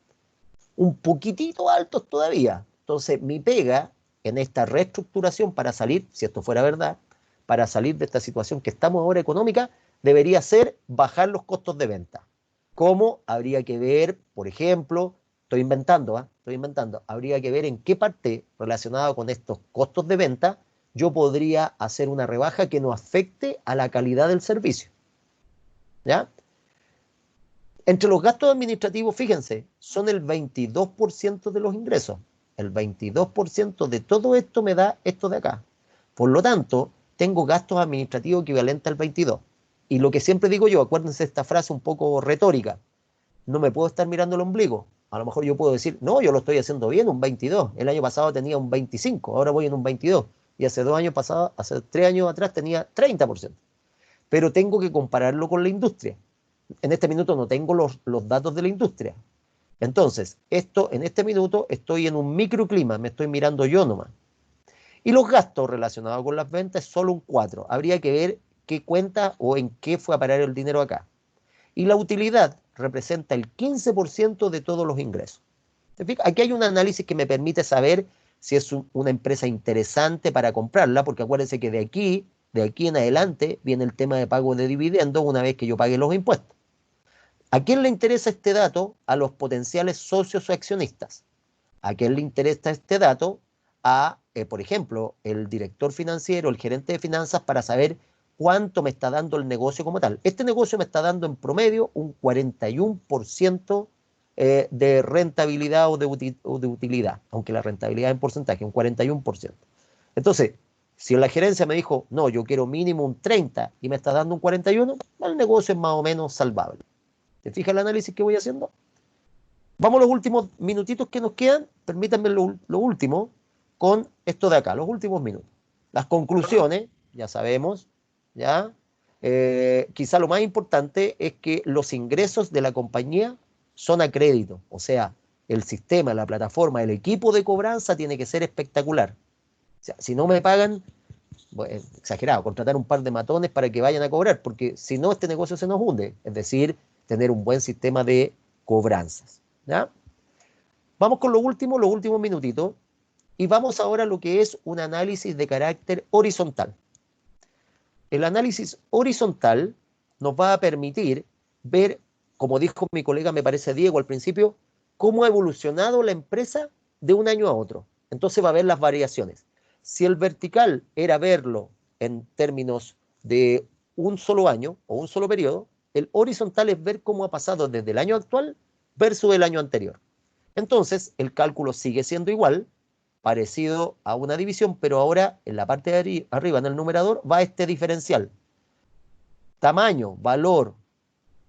Un poquitito altos todavía. Entonces, mi pega en esta reestructuración para salir, si esto fuera verdad, para salir de esta situación que estamos ahora económica, debería ser bajar los costos de venta. ¿Cómo? Habría que ver, por ejemplo, estoy inventando, habría que ver en qué parte relacionada con estos costos de venta yo podría hacer una rebaja que no afecte a la calidad del servicio. ¿Ya? Entre los gastos administrativos, fíjense, son el 22% de los ingresos. El 22% de todo esto me da esto de acá. Por lo tanto, tengo gastos administrativos equivalentes al 22%. Y lo que siempre digo yo, acuérdense de esta frase un poco retórica, no me puedo estar mirando el ombligo. A lo mejor yo puedo decir, no, yo lo estoy haciendo bien, un 22. El año pasado tenía un 25, ahora voy en un 22. Y hace 2 años pasados, hace 3 años atrás tenía 30%. pero tengo que compararlo con la industria. En este minuto no tengo los datos de la industria. Entonces, en este minuto estoy en un microclima, me estoy mirando yo nomás. Y los gastos relacionados con las ventas es solo un 4. Habría que ver qué cuenta o en qué fue a parar el dinero acá. Y la utilidad representa el 15% de todos los ingresos. Aquí hay un análisis que me permite saber si es una empresa interesante para comprarla, porque acuérdense que de aquí en adelante viene el tema de pago de dividendos una vez que yo pague los impuestos. ¿A quién le interesa este dato? A los potenciales socios o accionistas. ¿A quién le interesa este dato? A, por ejemplo, el director financiero, el gerente de finanzas, para saber cuánto me está dando el negocio como tal. Este negocio me está dando en promedio un 41% de rentabilidad o de utilidad, aunque la rentabilidad en porcentaje, un 41%. Entonces, si la gerencia me dijo, no, yo quiero mínimo un 30 y me está dando un 41, el negocio es más o menos salvable. ¿Te fijas el análisis que voy haciendo? Vamos a los últimos minutitos que nos quedan. Permítanme lo último con esto de acá, los últimos minutos. Las conclusiones, ya sabemos, ¿ya? Quizá lo más importante es que los ingresos de la compañía son a crédito. O sea, el sistema, la plataforma, el equipo de cobranza tiene que ser espectacular. O sea, si no me pagan, bueno, exagerado, contratar un par de matones para que vayan a cobrar, porque si no, este negocio se nos hunde. Es decir, tener un buen sistema de cobranzas, ¿ya? Vamos con los últimos minutitos, y vamos ahora a lo que es un análisis de carácter horizontal. El análisis horizontal nos va a permitir ver, como dijo mi colega, me parece Diego al principio, cómo ha evolucionado la empresa de un año a otro. Entonces va a ver las variaciones. Si el vertical era verlo en términos de un solo año o un solo periodo, el horizontal es ver cómo ha pasado desde el año actual versus el año anterior. Entonces, el cálculo sigue siendo igual, parecido a una división, pero ahora en la parte de arriba, en el numerador, va este diferencial. Tamaño, valor,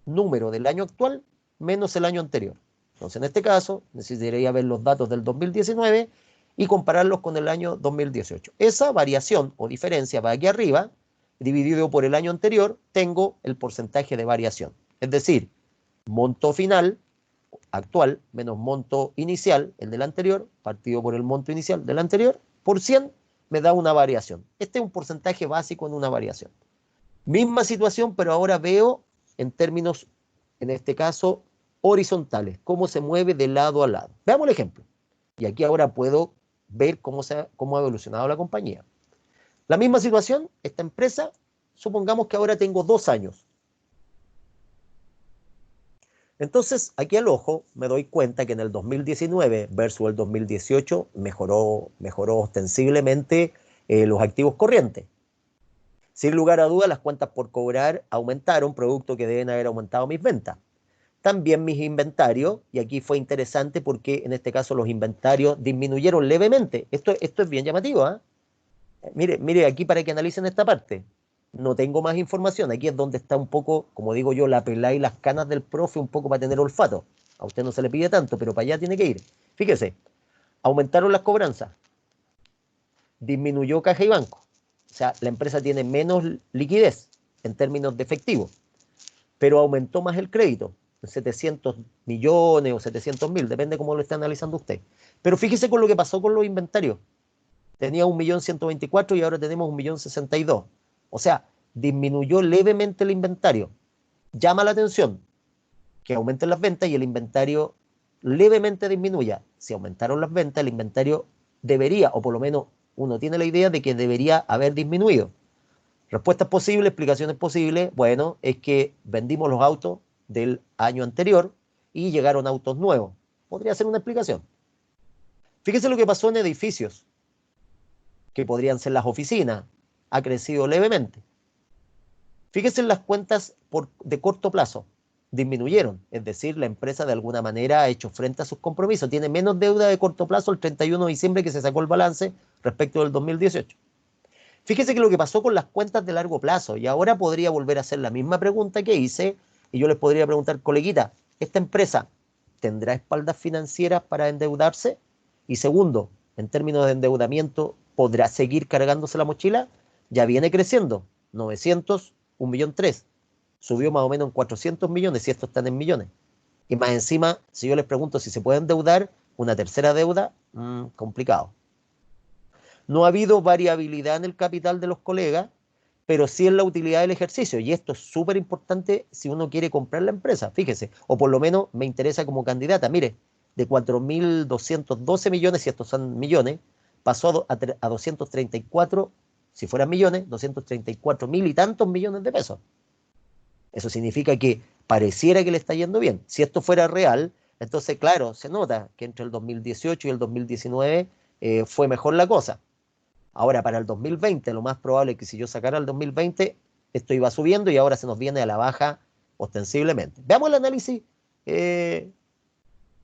número del año actual menos el año anterior. Entonces, en este caso, necesitaría ver los datos del 2019 y compararlos con el año 2018. Esa variación o diferencia va aquí arriba, dividido por el año anterior, tengo el porcentaje de variación. Es decir, monto final actual menos monto inicial, el del anterior, partido por el monto inicial del anterior, por 100 me da una variación. Este es un porcentaje básico en una variación. Misma situación, pero ahora veo en términos, en este caso, horizontales, cómo se mueve de lado a lado. Veamos el ejemplo. Y aquí ahora puedo ver cómo ha evolucionado la compañía. La misma situación, esta empresa, supongamos que ahora tengo 2 años. Entonces, aquí al ojo me doy cuenta que en el 2019 versus el 2018 mejoró ostensiblemente los activos corrientes. Sin lugar a dudas, las cuentas por cobrar aumentaron, producto que deben haber aumentado mis ventas. También mis inventarios, y aquí fue interesante porque en este caso los inventarios disminuyeron levemente. Esto es bien llamativo, ¿eh? Mire aquí para que analicen esta parte. No tengo más información. Aquí es donde está un poco, como digo yo, la pelada y las canas del profe, un poco para tener olfato. A usted no se le pide tanto, pero para allá tiene que ir. Fíjese, aumentaron las cobranzas, disminuyó caja y banco. O sea, la empresa tiene menos liquidez en términos de efectivo, pero aumentó más el crédito, 700 millones o 700.000, depende cómo lo esté analizando usted. Pero fíjese con lo que pasó con los inventarios. Tenía 1.124.000 y ahora tenemos 1.062.000. O sea, disminuyó levemente el inventario. Llama la atención que aumenten las ventas y el inventario levemente disminuya. Si aumentaron las ventas, el inventario debería, o por lo menos uno tiene la idea de que debería haber disminuido. Respuestas posibles, explicaciones posibles. Bueno, es que vendimos los autos del año anterior y llegaron autos nuevos. Podría ser una explicación. Fíjese lo que pasó en edificios, que podrían ser las oficinas. Ha crecido levemente. Fíjese en las cuentas de corto plazo. Disminuyeron. Es decir, la empresa de alguna manera ha hecho frente a sus compromisos. Tiene menos deuda de corto plazo el 31 de diciembre que se sacó el balance respecto del 2018. Fíjese que lo que pasó con las cuentas de largo plazo, y ahora podría volver a hacer la misma pregunta que hice, y yo les podría preguntar, coleguita, ¿esta empresa tendrá espaldas financieras para endeudarse? Y segundo, en términos de endeudamiento, ¿podrá seguir cargándose la mochila? Ya viene creciendo, 900 1.300.000. Subió más o menos en 400 millones, si estos están en millones. Y más encima, si yo les pregunto si se puede endeudar, una tercera deuda, complicado. No ha habido variabilidad en el capital de los colegas, pero sí en la utilidad del ejercicio. Y esto es súper importante si uno quiere comprar la empresa, fíjese. O por lo menos me interesa como candidata. Mire, de 4.212 millones, si estos son millones, pasó a 234, si fueran millones, 234.000 y tantos millones de pesos. Eso significa que pareciera que le está yendo bien. Si esto fuera real, entonces, claro, se nota que entre el 2018 y el 2019 fue mejor la cosa. Ahora, para el 2020, lo más probable es que si yo sacara el 2020, esto iba subiendo y ahora se nos viene a la baja ostensiblemente. Veamos el análisis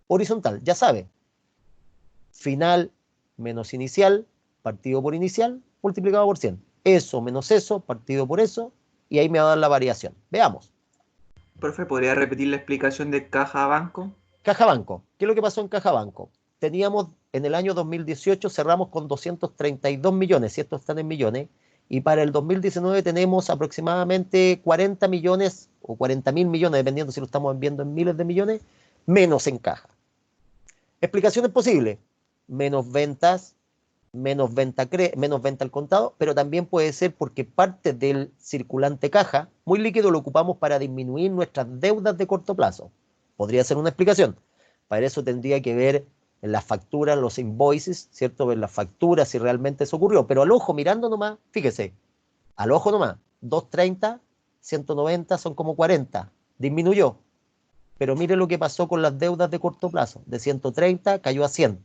horizontal. Ya sabe, final menos inicial, partido por inicial, multiplicado por 100. Eso menos eso, partido por eso, y ahí me va a dar la variación. Veamos. Profe, ¿podría repetir la explicación de caja banco? Caja Banco. ¿Qué es lo que pasó en Caja Banco? Teníamos en el año 2018, cerramos con 232 millones, si estos están en millones, y para el 2019 tenemos aproximadamente 40 millones o 40.000 millones, dependiendo si lo estamos viendo en miles de millones, menos en caja. Explicaciones posibles: menos ventas, menos venta al contado, pero también puede ser porque parte del circulante caja, muy líquido, lo ocupamos para disminuir nuestras deudas de corto plazo. Podría ser una explicación. Para eso tendría que ver en las facturas, los invoices, ¿cierto? Ver las facturas si realmente eso ocurrió. Pero al ojo, mirando nomás, fíjese, al ojo nomás, 230, 190 son como 40. Disminuyó. Pero mire lo que pasó con las deudas de corto plazo. De 130 cayó a 100.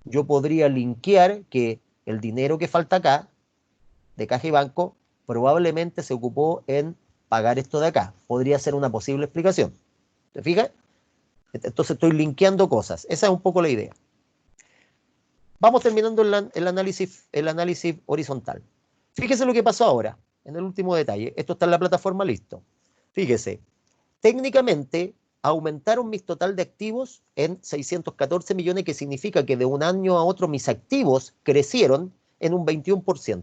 Yo podría linkear que el dinero que falta acá, de caja y banco, probablemente se ocupó en pagar esto de acá. Podría ser una posible explicación. ¿Te fijas? Entonces estoy linkeando cosas. Esa es un poco la idea. Vamos terminando el análisis horizontal. Fíjese lo que pasó ahora, en el último detalle. Esto está en la plataforma, listo. Fíjese, técnicamente aumentaron mis total de activos en 614 millones, que significa que de un año a otro mis activos crecieron en un 21%.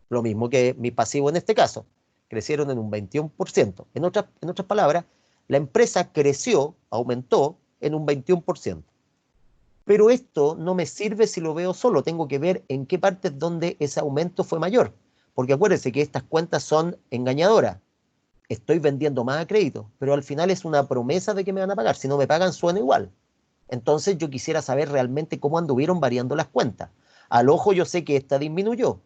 Lo mismo que mi pasivo en este caso, crecieron en un 21%. En otras palabras, la empresa creció, aumentó en un 21%. Pero esto no me sirve si lo veo solo, tengo que ver en qué partes donde ese aumento fue mayor. Porque acuérdense que estas cuentas son engañadoras. Estoy vendiendo más a crédito, pero al final es una promesa de que me van a pagar. Si no me pagan, suena igual. Entonces yo quisiera saber realmente cómo anduvieron variando las cuentas. Al ojo yo sé que esta disminuyó.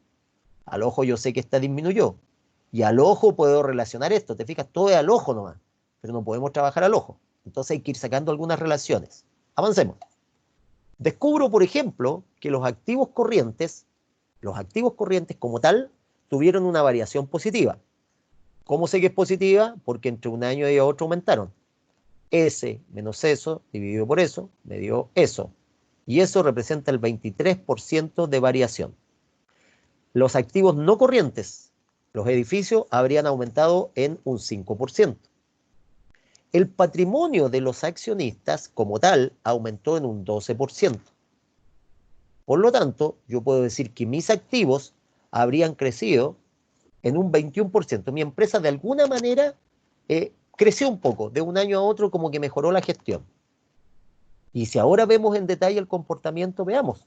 Al ojo yo sé que esta disminuyó. Y al ojo puedo relacionar esto. Te fijas, todo es al ojo nomás. Pero no podemos trabajar al ojo. Entonces hay que ir sacando algunas relaciones. Avancemos. Descubro, por ejemplo, que los activos corrientes como tal, tuvieron una variación positiva. ¿Cómo sé que es positiva? Porque entre un año y otro aumentaron. S menos eso, dividido por eso, me dio eso. Y eso representa el 23% de variación. Los activos no corrientes, los edificios, habrían aumentado en un 5%. El patrimonio de los accionistas como tal aumentó en un 12%. Por lo tanto, yo puedo decir que mis activos habrían crecido en un 21%. Mi empresa de alguna manera creció un poco, de un año a otro como que mejoró la gestión. Y si ahora vemos en detalle el comportamiento, veamos.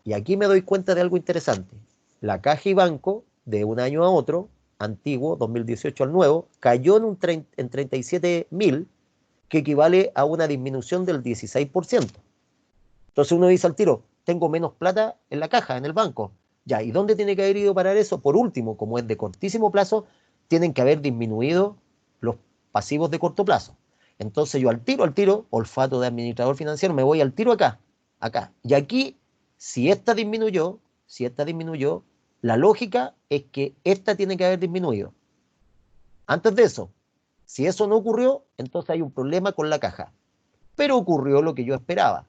Y aquí me doy cuenta de algo interesante. La caja y banco, de un año a otro, antiguo, 2018 al nuevo, cayó en 37.000, que equivale a una disminución del 16%. Entonces uno dice al tiro, tengo menos plata en la caja, en el banco. Ya, ¿y dónde tiene que haber ido parar eso? Por último, como es de cortísimo plazo, tienen que haber disminuido los pasivos de corto plazo. Entonces yo al tiro, olfato de administrador financiero, me voy al tiro acá. Y aquí, si esta disminuyó, la lógica es que esta tiene que haber disminuido. Antes de eso, si eso no ocurrió, entonces hay un problema con la caja. Pero ocurrió lo que yo esperaba.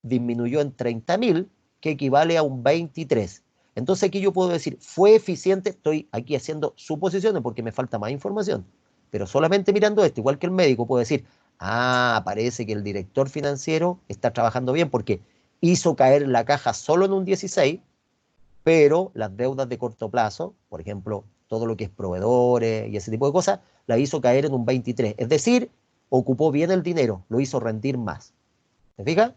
Disminuyó en 30.000, que equivale a un 23%. Entonces aquí yo puedo decir, fue eficiente, estoy aquí haciendo suposiciones porque me falta más información, pero solamente mirando esto, igual que el médico, puedo decir, parece que el director financiero está trabajando bien porque hizo caer la caja solo en un 16%, pero las deudas de corto plazo, por ejemplo, todo lo que es proveedores y ese tipo de cosas, la hizo caer en un 23. Es decir, ocupó bien el dinero, lo hizo rendir más. ¿Se fija?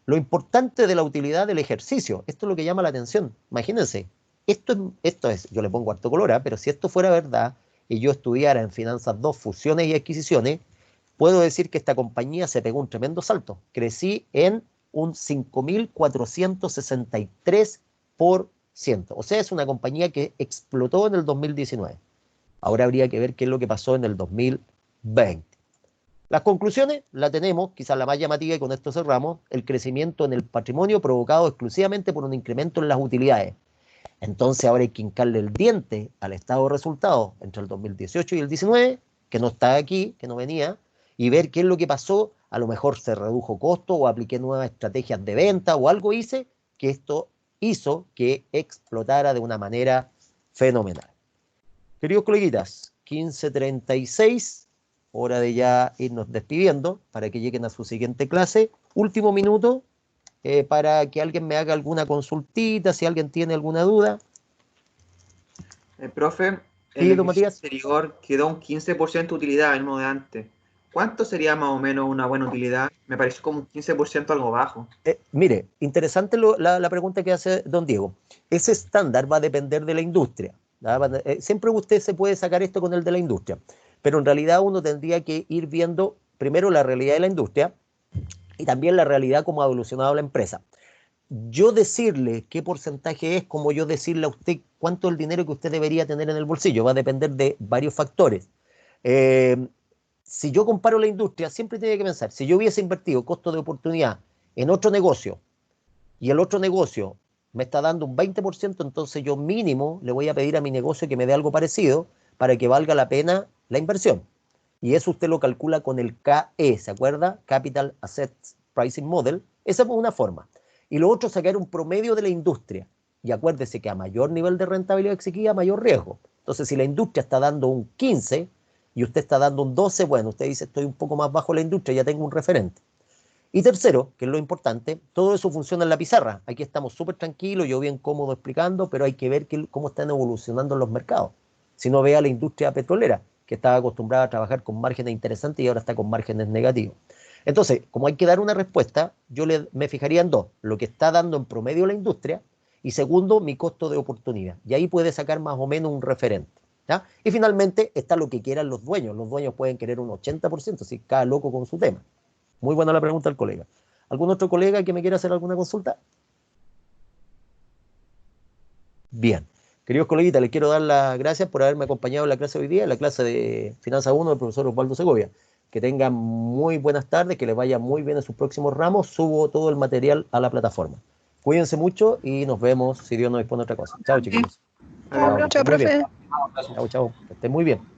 Lo importante de la utilidad del ejercicio, esto es lo que llama la atención. Imagínense, esto es, yo le pongo harto color, pero si esto fuera verdad y yo estudiara en Finanzas 2, fusiones y adquisiciones, puedo decir que esta compañía se pegó un tremendo salto. Crecí en un 5.463%. O sea, es una compañía que explotó en el 2019. Ahora habría que ver qué es lo que pasó en el 2020. Las conclusiones la tenemos, quizás la más llamativa, y con esto cerramos: el crecimiento en el patrimonio provocado exclusivamente por un incremento en las utilidades. Entonces ahora hay que hincarle el diente al estado de resultados entre el 2018 y el 19, que no está aquí, que no venía, y ver qué es lo que pasó. A lo mejor se redujo costo o apliqué nuevas estrategias de venta o algo hice que esto hizo que explotara de una manera fenomenal. Queridos coleguitas, 15:36, hora de ya irnos despidiendo para que lleguen a su siguiente clase. Último minuto para que alguien me haga alguna consultita, si alguien tiene alguna duda. Profe, en Sí, el don ejercicio Matías. anterior quedó un 15% de utilidad, el mismo de antes. ¿Cuánto sería más o menos una buena utilidad? Me pareció como un 15% algo bajo. Mire, interesante la pregunta que hace don Diego. Ese estándar va a depender de la industria. Siempre usted se puede sacar esto con el de la industria, pero en realidad uno tendría que ir viendo primero la realidad de la industria y también la realidad como ha evolucionado la empresa. Yo decirle qué porcentaje es, como yo decirle a usted cuánto es el dinero que usted debería tener en el bolsillo, va a depender de varios factores. Si yo comparo la industria, siempre tiene que pensar, si yo hubiese invertido costo de oportunidad en otro negocio y el otro negocio me está dando un 20%, entonces yo mínimo le voy a pedir a mi negocio que me dé algo parecido para que valga la pena la inversión. Y eso usted lo calcula con el KE, ¿se acuerda? Capital Assets Pricing Model. Esa es una forma. Y lo otro es sacar un promedio de la industria. Y acuérdese que a mayor nivel de rentabilidad exigida, mayor riesgo. Entonces, si la industria está dando un 15 y usted está dando un 12, bueno, usted dice, estoy un poco más bajo la industria, ya tengo un referente. Y tercero, que es lo importante, todo eso funciona en la pizarra. Aquí estamos súper tranquilos, yo bien cómodo explicando, pero hay que ver cómo están evolucionando los mercados. Si no, vea la industria petrolera, que estaba acostumbrada a trabajar con márgenes interesantes y ahora está con márgenes negativos. Entonces, como hay que dar una respuesta, yo me fijaría en dos: lo que está dando en promedio la industria, y segundo, mi costo de oportunidad. Y ahí puede sacar más o menos un referente. ¿Ya? Y finalmente está lo que quieran los dueños. Los dueños pueden querer un 80%, si cada loco con su tema. Muy buena la pregunta del colega. ¿Algún otro colega que me quiera hacer alguna consulta? Bien. Queridos coleguitas, les quiero dar las gracias por haberme acompañado en la clase de hoy día, en la clase de Finanza 1 del profesor Osvaldo Segovia. Que tengan muy buenas tardes, que les vaya muy bien en sus próximos ramos. Subo todo el material a la plataforma. Cuídense mucho y nos vemos si Dios nos dispone otra cosa. Chao, chiquillos. Chao, Que estén muy bien. profe. Chao, chao. Que estén muy bien.